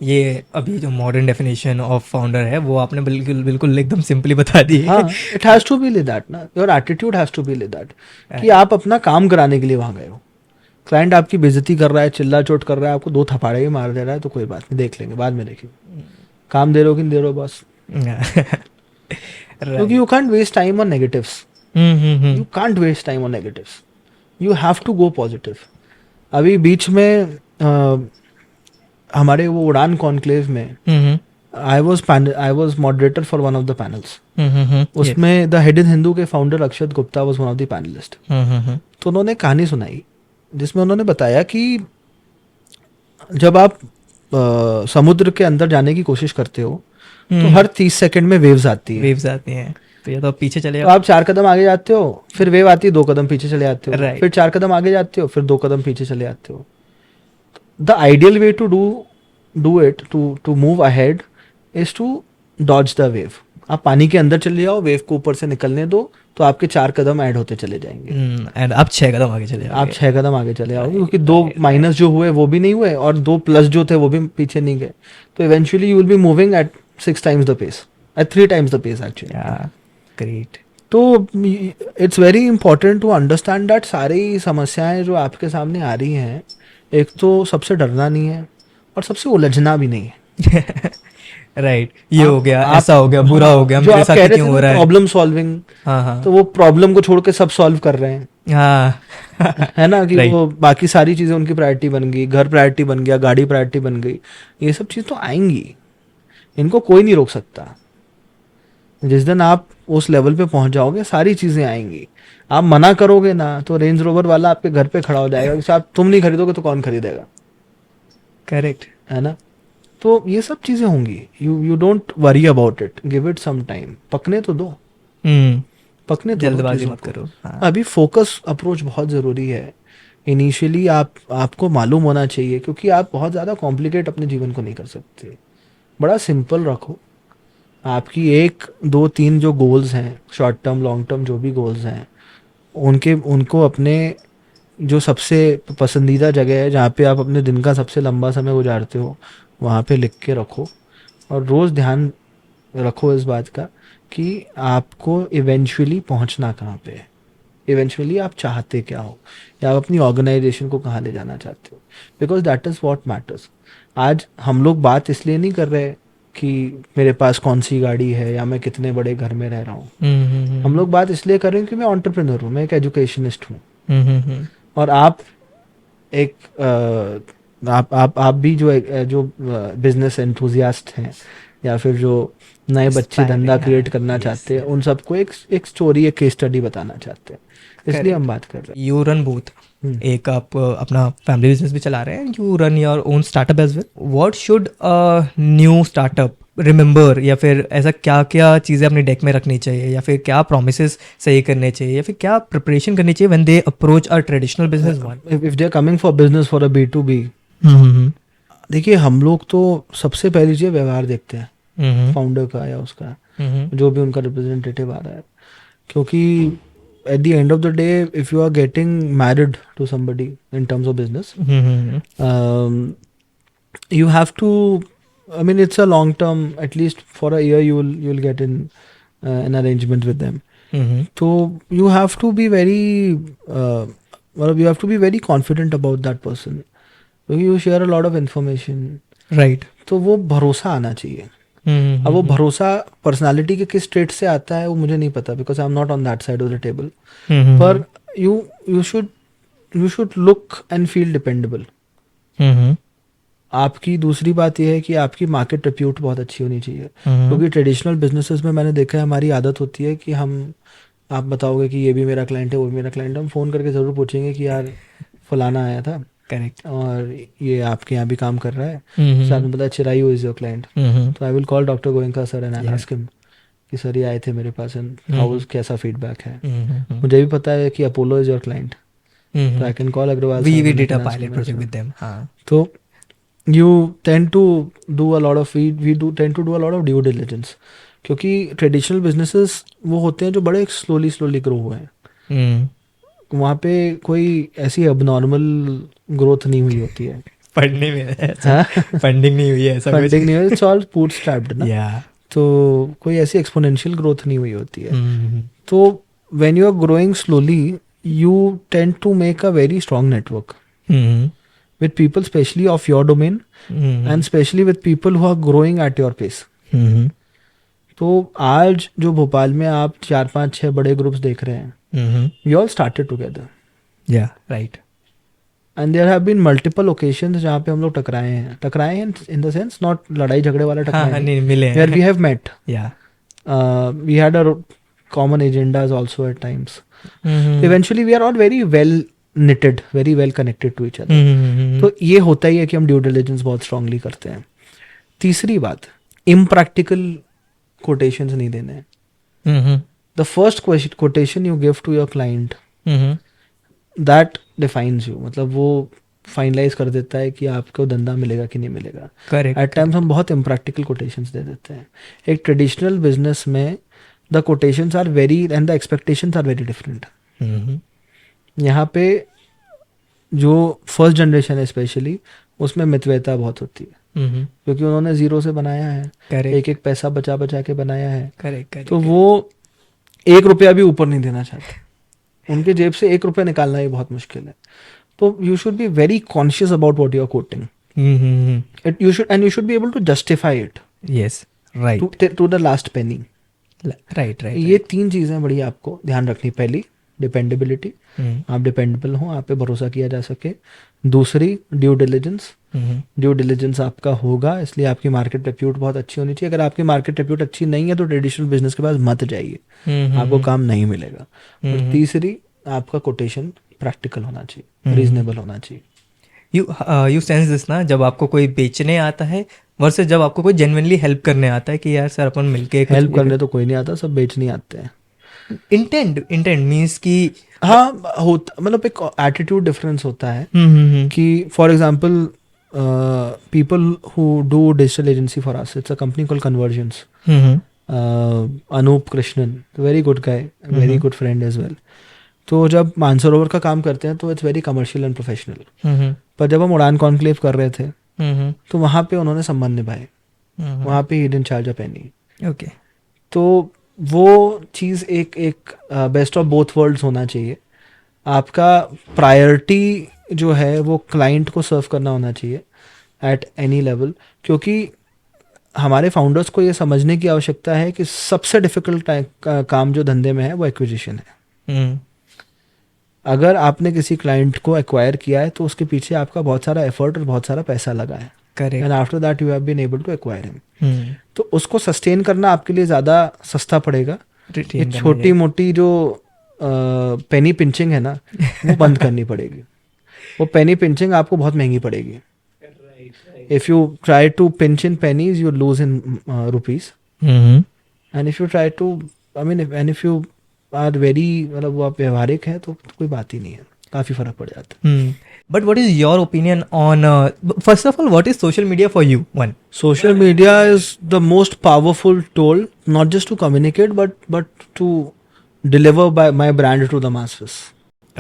ये अभी जो मॉडर्न डेफिनेशन ऑफ फाउंडर है वो आपने बिल्कुल बिल्कुल एकदम सिंपली बता दी है। हाँ, it has to be like that ना, your attitude has to be like that कि आप अपना काम कराने के लिए वहां गए हो। क्लाइंट आपकी बेइज्जती कर रहा है, चिल्ला चोट कर रहा है, आपको 2 थप्पड़े ही मार दे रहा है, तो कोई बात नहीं, देख लेंगे, बाद में देखेंगे। काम दे रहे हो कि नहीं दे रहे हो बस। क्योंकि you can't waste time on negatives. You can't waste time on negatives, you have to go positive. अभी बीच में हमारे वो उड़ान कॉन्क्लेव में I was moderator for one of the panels. उसमें द हिडन हिंदू के founder Akshat Gupta was one of the panelist. तो उन्होंने कहानी सुनाई जिसमें उन्होंने बताया कि जब आप समुद्र के अंदर जाने की कोशिश करते हो तो हर 30 सेकंड में वेव्स आती हैं। तो या तो आप पीछे चले तो आप 4 कदम आगे जाते हो, फिर वेव आती है, 2 कदम पीछे चले जाते हो, फिर 4 कदम आगे जाते हो, फिर 2 कदम पीछे चले जाते हो। The ideal way to do it to move ahead is to dodge the wave. आप पानी के अंदर चले जाओ, वेव को ऊपर से निकलने दो, तो आपके 4 कदम ऐड होते चले जाएंगे। एंड आप 6 कदम आगे चले आप 6 कदम आगे चले आओगे, क्योंकि 2 माइनस जो हुए वो भी नहीं हुए और 2 प्लस जो थे वो भी पीछे नहीं गए। तो eventually you will be moving at 6 times the pace, at 3 times the pace actually. Great. तो it's very important to understand that सारी समस्याएं जो आपके सामने आ रही हैं, एक तो सबसे डरना नहीं है और सबसे उलझना भी नहीं है। राइट ये हो गया, ऐसा हो गया, बुरा हो गया, मेरे साथ क्यों हो रहा है। प्रॉब्लम सॉल्विंग, तो वो प्रॉब्लम को छोड़ के सब सॉल्व कर रहे हैं। है ना कि वो बाकी सारी चीजें उनकी प्रायोरिटी बन गई, घर प्रायोरिटी बन गया, गाड़ी प्रायोरिटी बन गई। ये सब चीज तो आएंगी, इनको कोई नहीं रोक सकता। जिस दिन आप उस लेवल पे पहुंच जाओगे सारी चीजें आएंगी। आप मना करोगे ना तो रेंज रोवर वाला आपके घर पे खड़ा हो जाएगा कि साहब तुम नहीं खरीदोगे तो कौन खरीदेगा। करेक्ट है ना। तो ये सब चीजें होंगी, you don't worry about it, give it some time, पकने तो दो। पकने तो जल्दबाजी मत करो। अभी फोकस अप्रोच बहुत जरूरी है। इनिशियली आपको मालूम होना चाहिए, क्योंकि आप बहुत ज्यादा कॉम्प्लिकेट अपने जीवन को नहीं कर सकते। बड़ा सिंपल रखो। आपकी 1, 2, 3 जो गोल्स हैं, शॉर्ट टर्म लॉन्ग टर्म जो भी गोल्स हैं, उनको अपने जो सबसे पसंदीदा जगह है जहाँ पे आप अपने दिन का सबसे लंबा समय गुजारते हो वहाँ पे लिख के रखो। और रोज़ ध्यान रखो इस बात का कि आपको इवेंचुअली पहुँचना कहाँ पे है, इवेंचुअली आप चाहते क्या हो, या आप अपनी ऑर्गेनाइजेशन को कहाँ ले जाना चाहते हो। Because that is what matters. आज हम लोग बात इसलिए नहीं कर रहे कि मेरे पास कौन सी गाड़ी है या मैं कितने बड़े घर में रह रहा हूँ। हम लोग बात इसलिए कर रहे हैं कि मैं एंटरप्रेन्योर हूँ, मैं एक एजुकेशनिस्ट हूँ। और आप एक आप भी जो बिजनेस एंथुजियास्ट हैं या फिर जो नए बच्चे धंधा Aspiring, क्रिएट हाँ, करना yes, चाहते हैं, yes. उन सबको एक स्टोरी, एक केस स्टडी बताना चाहते हैं, इसलिए हम बात कर रहे यू रन बोथ, हैं। एक आप अपना फैमिली बिजनेस भी चला रहे हैं, you run your own startup as well. What should a new startup remember, या फिर ऐसा क्या क्या चीज़ें अपने डेक में रखनी चाहिए, या फिर क्या प्रोमिसेस सही करने चाहिए, या फिर क्या प्रिपरेशन करनी चाहिए when they approach a traditional business one. If they are coming for business for a B2B, देखिए हम लोग तो सबसे पहली चीज़ व्यवहार देखते हैं फाउंडर का या उसका, जो भी उनका रिप्रेजेंटेटिव आ रहा है, क्योंकि at the end of the day if you are getting married to somebody in terms of business, you have to, I mean it's a long term, at least for a year you'll get in an arrangement with them, so you have to be very well, you have to be very confident about that person, क्योंकि you share a lot of information, right. तो वो भरोसा आना चाहिए. अब वो भरोसा personality के किस स्टेट से आता है वो मुझे नहीं पता, because I am not on that side of the table, पर you should look and feel dependable. आपकी दूसरी बात यह है कि आपकी मार्केट रिप्यूट बहुत अच्छी होनी चाहिए, क्योंकि ट्रेडिशनल बिजनेसेस में मैंने देखा है हमारी आदत होती है कि आप बताओगे कि ये भी मेरा क्लाइंट है, वो भी मेरा क्लाइंट है, हम फ़ोन करके ज़रूर पूछेंगे कि यार फलाना आया था, करेक्ट. और ये आपके यहाँ भी काम कर रहा है, सर आपने बताया चिरायू इज योर क्लाइंट, तो I will call doctor Goenka sir and I ask him कि सर ये आए थे मेरे पास एंड हाउ कैसा फीडबैक है. मुझे भी पता है कि अपोलो इज योर क्लाइंट, तो I can call Agarwal. We did a pilot project with them. हाँ. तो you tend to do a lot of we do tend to do a lot of due diligence, क्योंकि traditional businesses वो होते हैं जो बड़े slowly grow हुए हैं, वहाँ पे कोई ऐसी अबनॉर्मल ग्रोथ नहीं हुई होती है. पढ़ने में फंडिंग नहीं हुई है, ऐसा कुछ फंडिंग नहीं हुई, इट्स ऑल बूटस्ट्रैप्ड ना, या. तो कोई ऐसी एक्सपोनेंशियल ग्रोथ नहीं हुई होती है. तो when you are growing slowly you tend to make a very strong network with people especially of your domain, and especially with people who are growing at your pace. तो आज जो भोपाल में आप 4-5-6 बड़े ग्रुप्स देख रहे हैं, we all started together. Yeah, right. And there have been multiple occasions जहाँ पे हम लोग टकराए हैं in the sense not लड़ाई झगड़े वाला टकराए नहीं मिले where we have met. Yeah. We had our common agendas also at times. Eventually we are all very well knitted, very well connected to each other. तो ये होता ही है कि हम ड्यू डिलिजेंस बहुत स्ट्रांगली करते हैं. तीसरी बात, इम्प्रैक्टिकल कोटेशंस नहीं देने हैं. The first quotation you give to your client that defines you, मतलब वो फाइनलाइज कर देता है कि आपको धंधा मिलेगा कि नहीं मिलेगा. करेक्ट. एट टाइम्स हम बहुत इम्प्रैक्टिकल कोटेशंस दे देते हैं. एक ट्रेडिशनल बिजनेस में the quotations are very and the expectations are very different. यहाँ पे जो फर्स्ट जनरेशन है स्पेशली, उसमें मितव्यता बहुत होती है, क्योंकि उन्होंने जीरो से बनाया है, एक एक पैसा बचा बचा के बनाया है. करेक्ट. तो वो 1 रुपया भी ऊपर नहीं देना चाहते, उनके जेब से 1 रुपया निकालना ही बहुत मुश्किल है. तो you should be very conscious about what you are quoting. You should be able to justify it. Yes, right. To the last penny. Right. ये 3 चीजें बड़ी आपको ध्यान रखनी. पहली, डिपेंडेबिलिटी, आप डिपेंडेबल हो, आप पे भरोसा किया जा सके. दूसरी, ड्यू डिलिजेंस. ड्यू डिलिजेंस आपका होगा, इसलिए आपकी मार्केट रिप्यूट बहुत अच्छी होनी चाहिए. अगर आपकी मार्केट रिप्यूट अच्छी नहीं है तो ट्रेडिशनल बिजनेस के पास मत जाइए, आपको काम नहीं मिलेगा. और तीसरी, आपका कोटेशन प्रैक्टिकल होना चाहिए, रीजनेबल होना चाहिए. यू सेंस दिस ना, जब आपको कोई बेचने आता है वर्सेस जब आपको कोई जेन्युइनली हेल्प करने आता है कि यार सर अपन मिलके. हेल्प करने तो कोई नहीं आता, सब बेचने आते हैं. इंटेंट मीन्स कि हाँ होता, मतलब एक एटीट्यूड डिफरेंस होता है कि for example people who do digital agency for us, it's a company called convergence. Anoop Krishnan, very good guy, very good friend as well. तो जब मानसरोवर का काम करते हैं तो it's very commercial and professional. पर जब हम उड़ान कॉन्क्लेव कर रहे थे तो वहाँ पे उन्होंने संबंध निभाए, वहाँ पे hidden charge of any. Okay. तो वो चीज़ एक बेस्ट ऑफ बोथ वर्ल्ड्स होना चाहिए. आपका प्रायोरिटी जो है वो क्लाइंट को सर्व करना होना चाहिए एट एनी लेवल, क्योंकि हमारे फाउंडर्स को ये समझने की आवश्यकता है कि सबसे डिफिकल्ट काम जो धंधे में है वो एक्विजिशन है. अगर आपने किसी क्लाइंट को एक्वायर किया है तो उसके पीछे आपका बहुत सारा एफर्ट और बहुत सारा पैसा लगा है, correct. And after that you have been able to acquire him. तो उसको सस्टेन करना आपके लिए ज़्यादा सस्ता पड़ेगा। ये छोटी मोटी जो पेनी पिंचिंग है ना, वो बंद करनी पड़ेगी। वो पेनी पिंचिंग आपको बहुत महंगी पड़ेगी। If you try to pinch in pennies you lose in rupees, and if you try to and if you are very मतलब वो आप व्यवहारिक है तो कोई बात ही नहीं है, काफ़ी फर्क पड़ जाता है। But what is your opinion on, first of all, what is social media for you? One. Social media is the most powerful tool, not just to communicate, but to deliver my brand to the masses.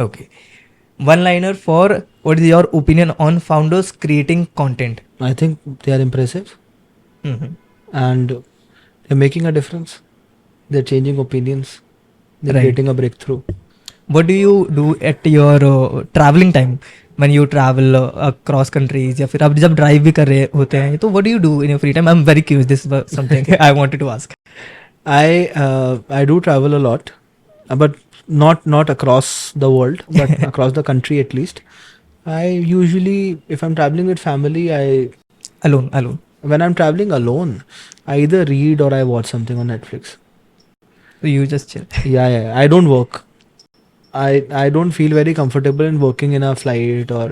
Okay. One liner for what is your opinion on founders creating content? I think they are impressive, and they're making a difference. They're changing opinions. They're creating a breakthrough. What do you do at your traveling time? When you travel across countries, या फिर आप जब drive भी कर रहे होते हैं, तो what do you do in your free time? I'm very curious. This is something I wanted to ask. I do travel a lot, but not across the world, but across the country at least. I usually, if I'm traveling with family, Alone. When I'm traveling alone, I either read or I watch something on Netflix. So you just chill. Yeah. I don't work. I don't feel very comfortable in working in a flight or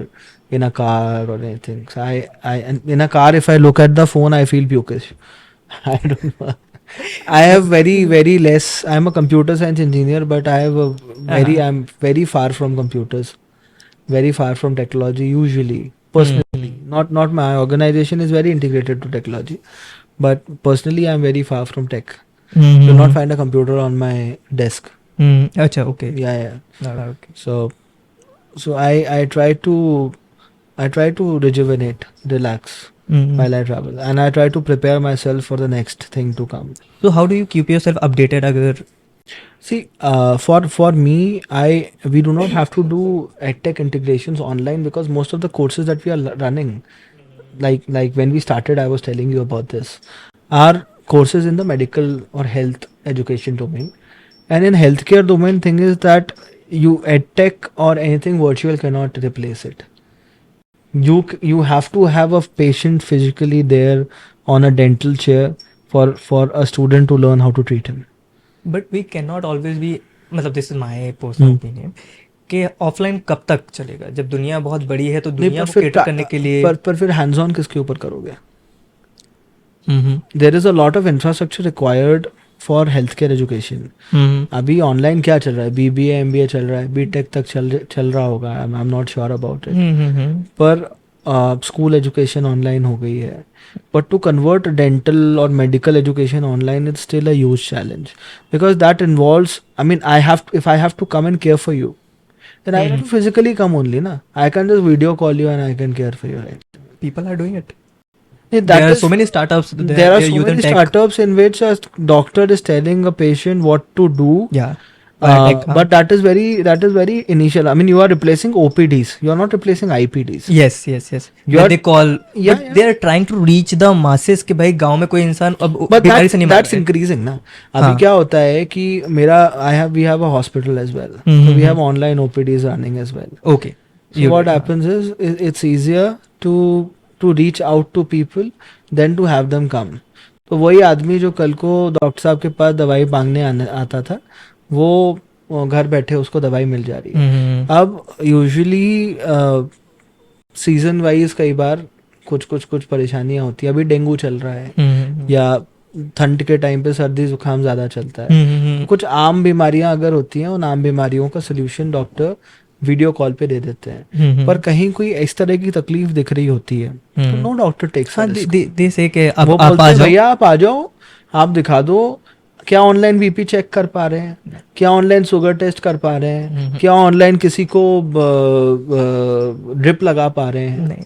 in a car or anything. So and in a car, if I look at the phone, I feel pukish. I don't know. I have very less. I'm a computer science engineer, but I have I'm very far from computers, very far from technology. Usually, personally, not my organization is very integrated to technology, but personally, I'm very far from tech. You will not find a computer on my desk. Acha, okay. Yeah. Okay. So I try to rejuvenate, relax while I travel, and I try to prepare myself for the next thing to come. So how do you keep yourself updated? Agar See, for me, we do not have to do edtech integrations online, because most of the courses that we are running, like when we started, I was telling you about this, are courses in the medical or health education domain. And in healthcare domain, thing is that edtech or anything virtual cannot replace it. You have to have a patient physically there on a dental chair for a student to learn how to treat him. But we cannot always be, मतलब this is my personal opinion, कि offline कब तक चलेगा? जब दुनिया बहुत बड़ी है तो दुनिया को cater करने के लिए पर फिर hands on किसके ऊपर करोगे? There is a lot of infrastructure required for health care education. अभी ऑनलाइन क्या चल रहा है? BBA MBA चल रहा है, BTech तक चल रहा होगा, आई am not sure about it. पर स्कूल एजुकेशन ऑनलाइन हो गई है, बट टू कन्वर्ट डेंटल और medical education online is still a huge challenge, because that involves, I mean if I have to come and care for you, then I have to physically come only, na. I can just video call you and I can care for you, right? People are doing it. There are so many startups. There are so many startups in which a doctor is telling a patient what to do. Yeah. But that is very initial. I mean, you are replacing OPDs. You are not replacing IPDs. Yes. They call. Yeah, but they are trying to reach the masses कि भाई गांव में कोई इंसान अब बीमारी से नहीं मर रहा है. That's increasing ना. अभी क्या होता है कि we have a hospital as well. So we have online OPDs running as well. Okay. So what happens is it's easier to reach out to people than to have them come. तो वही आदमी जो कल को doctor साहब के पास दवाई मांगने आता था, वो घर बैठे उसको दवाई मिल जा रही है. अब यूजुअली सीजन वाइज कई बार कुछ परेशानियां होती है. अभी डेंगू चल रहा है, या ठंड के टाइम पे सर्दी जुकाम ज्यादा चलता है. कुछ आम बीमारियां अगर होती हैं, उन आम बीमारियों का सोल्यूशन डॉक्टर वीडियो कॉल पे दे देते हैं. पर कहीं कोई इस तरह की तकलीफ दिख रही होती है तो नो डॉक्टर टेक्स. दे से कि आप भैया आप आ जाओ, आप दिखा दो, क्या ऑनलाइन बीपी चेक कर पा रहे हैं, क्या ऑनलाइन शुगर टेस्ट कर पा रहे हैं, क्या ऑनलाइन किसी को ड्रिप लगा पा रहे हैं.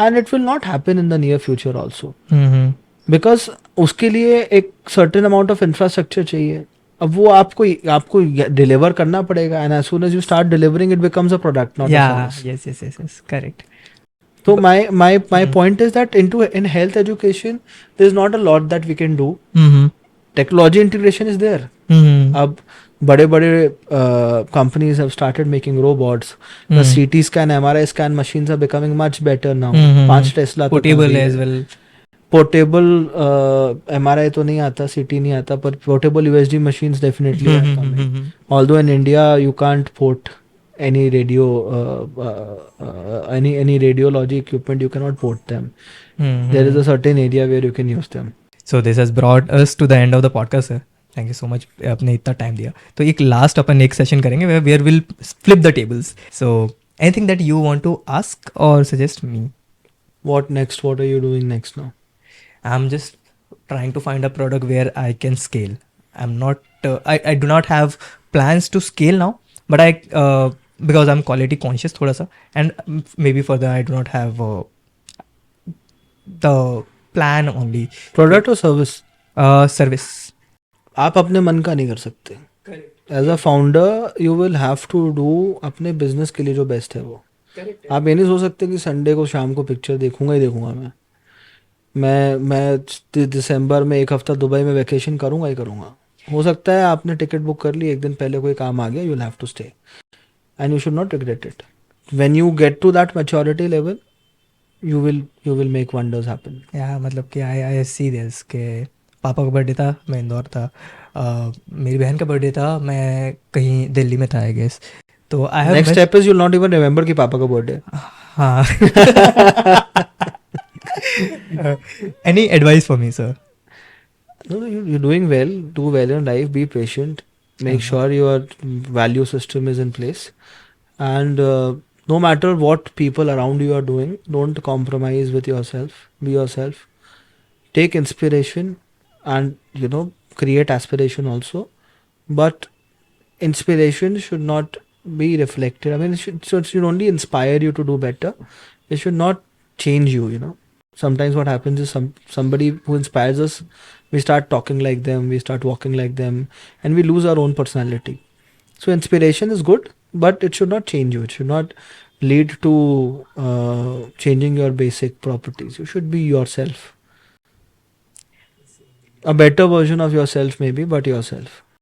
And it will not happen in the near future also, because उसके लिए एक सर्टेन अमाउंट ऑफ इंफ्रास्ट्रक्चर चाहिए. अब वो आपको डिलीवर करना पड़ेगा, and as soon as you start delivering it becomes a product, not a service. Yes, correct. So my point is that in health education there is not a lot that we can do. Technology integration is there. अब बड़े बड़े companies have started making robots. The CT scan, MRI scan machines are becoming much better now. 5 Tesla तक आ portable गई as है. Well. Portable MRI तो नहीं आता, CT नहीं आता, पर portable USG machines definitely are coming. Although in India you can't port any radio, any radiology equipment, you cannot port them. There is a certain area where you can use them. So this has brought us to the end of the podcast sir. Thank you so much, आपने इतना time दिया. तो एक last अपन एक session करेंगे where will flip the tables. So anything that you want to ask और suggest me? What next? What are you doing next now? I'm just trying to find a product where I can scale. I'm not, I do not have plans to scale now, but because I'm quality conscious thoda sa, and maybe further I do not have the plan only. Product or service? Service. आप अपने मन का नहीं कर सकते. As a founder you will have to do अपने business के लिए जो बेस्ट है वो. आप ये नहीं सोच सकते कि संडे को शाम को पिक्चर देखूंगा ही देखूंगा. मैं दिसंबर में एक हफ्ता दुबई में वैकेशन करूंगा ही करूंगा. हो सकता है आपने टिकट बुक कर ली, एक दिन पहले कोई काम आ गया, you will have to stay and you should not regret it. When you get to that maturity level you will make wonders happen. या मतलब कि आई सी दिस के पापा का बर्थडे था, मैं इंदौर था. मेरी बहन का बर्थडे था, मैं कहीं दिल्ली में था आई गेस. तो I have next step is you not even remember कि पापा का बर्थडे. हाँ. Any advice for me sir? No, you're doing well. Do well in life. Be patient. Make sure your value system is in place. And no matter what people around you are doing, don't compromise with yourself. Be yourself. Take inspiration and create aspiration also. But inspiration should not be reflected. I mean, it should only inspire you to do better. It should not change you. Sometimes what happens is somebody who inspires us, we start talking like them, we start walking like them, and we lose our own personality. So inspiration is good, but it should not change you. It should not lead to changing your basic properties. You should be yourself. A better version of yourself maybe, but yourself.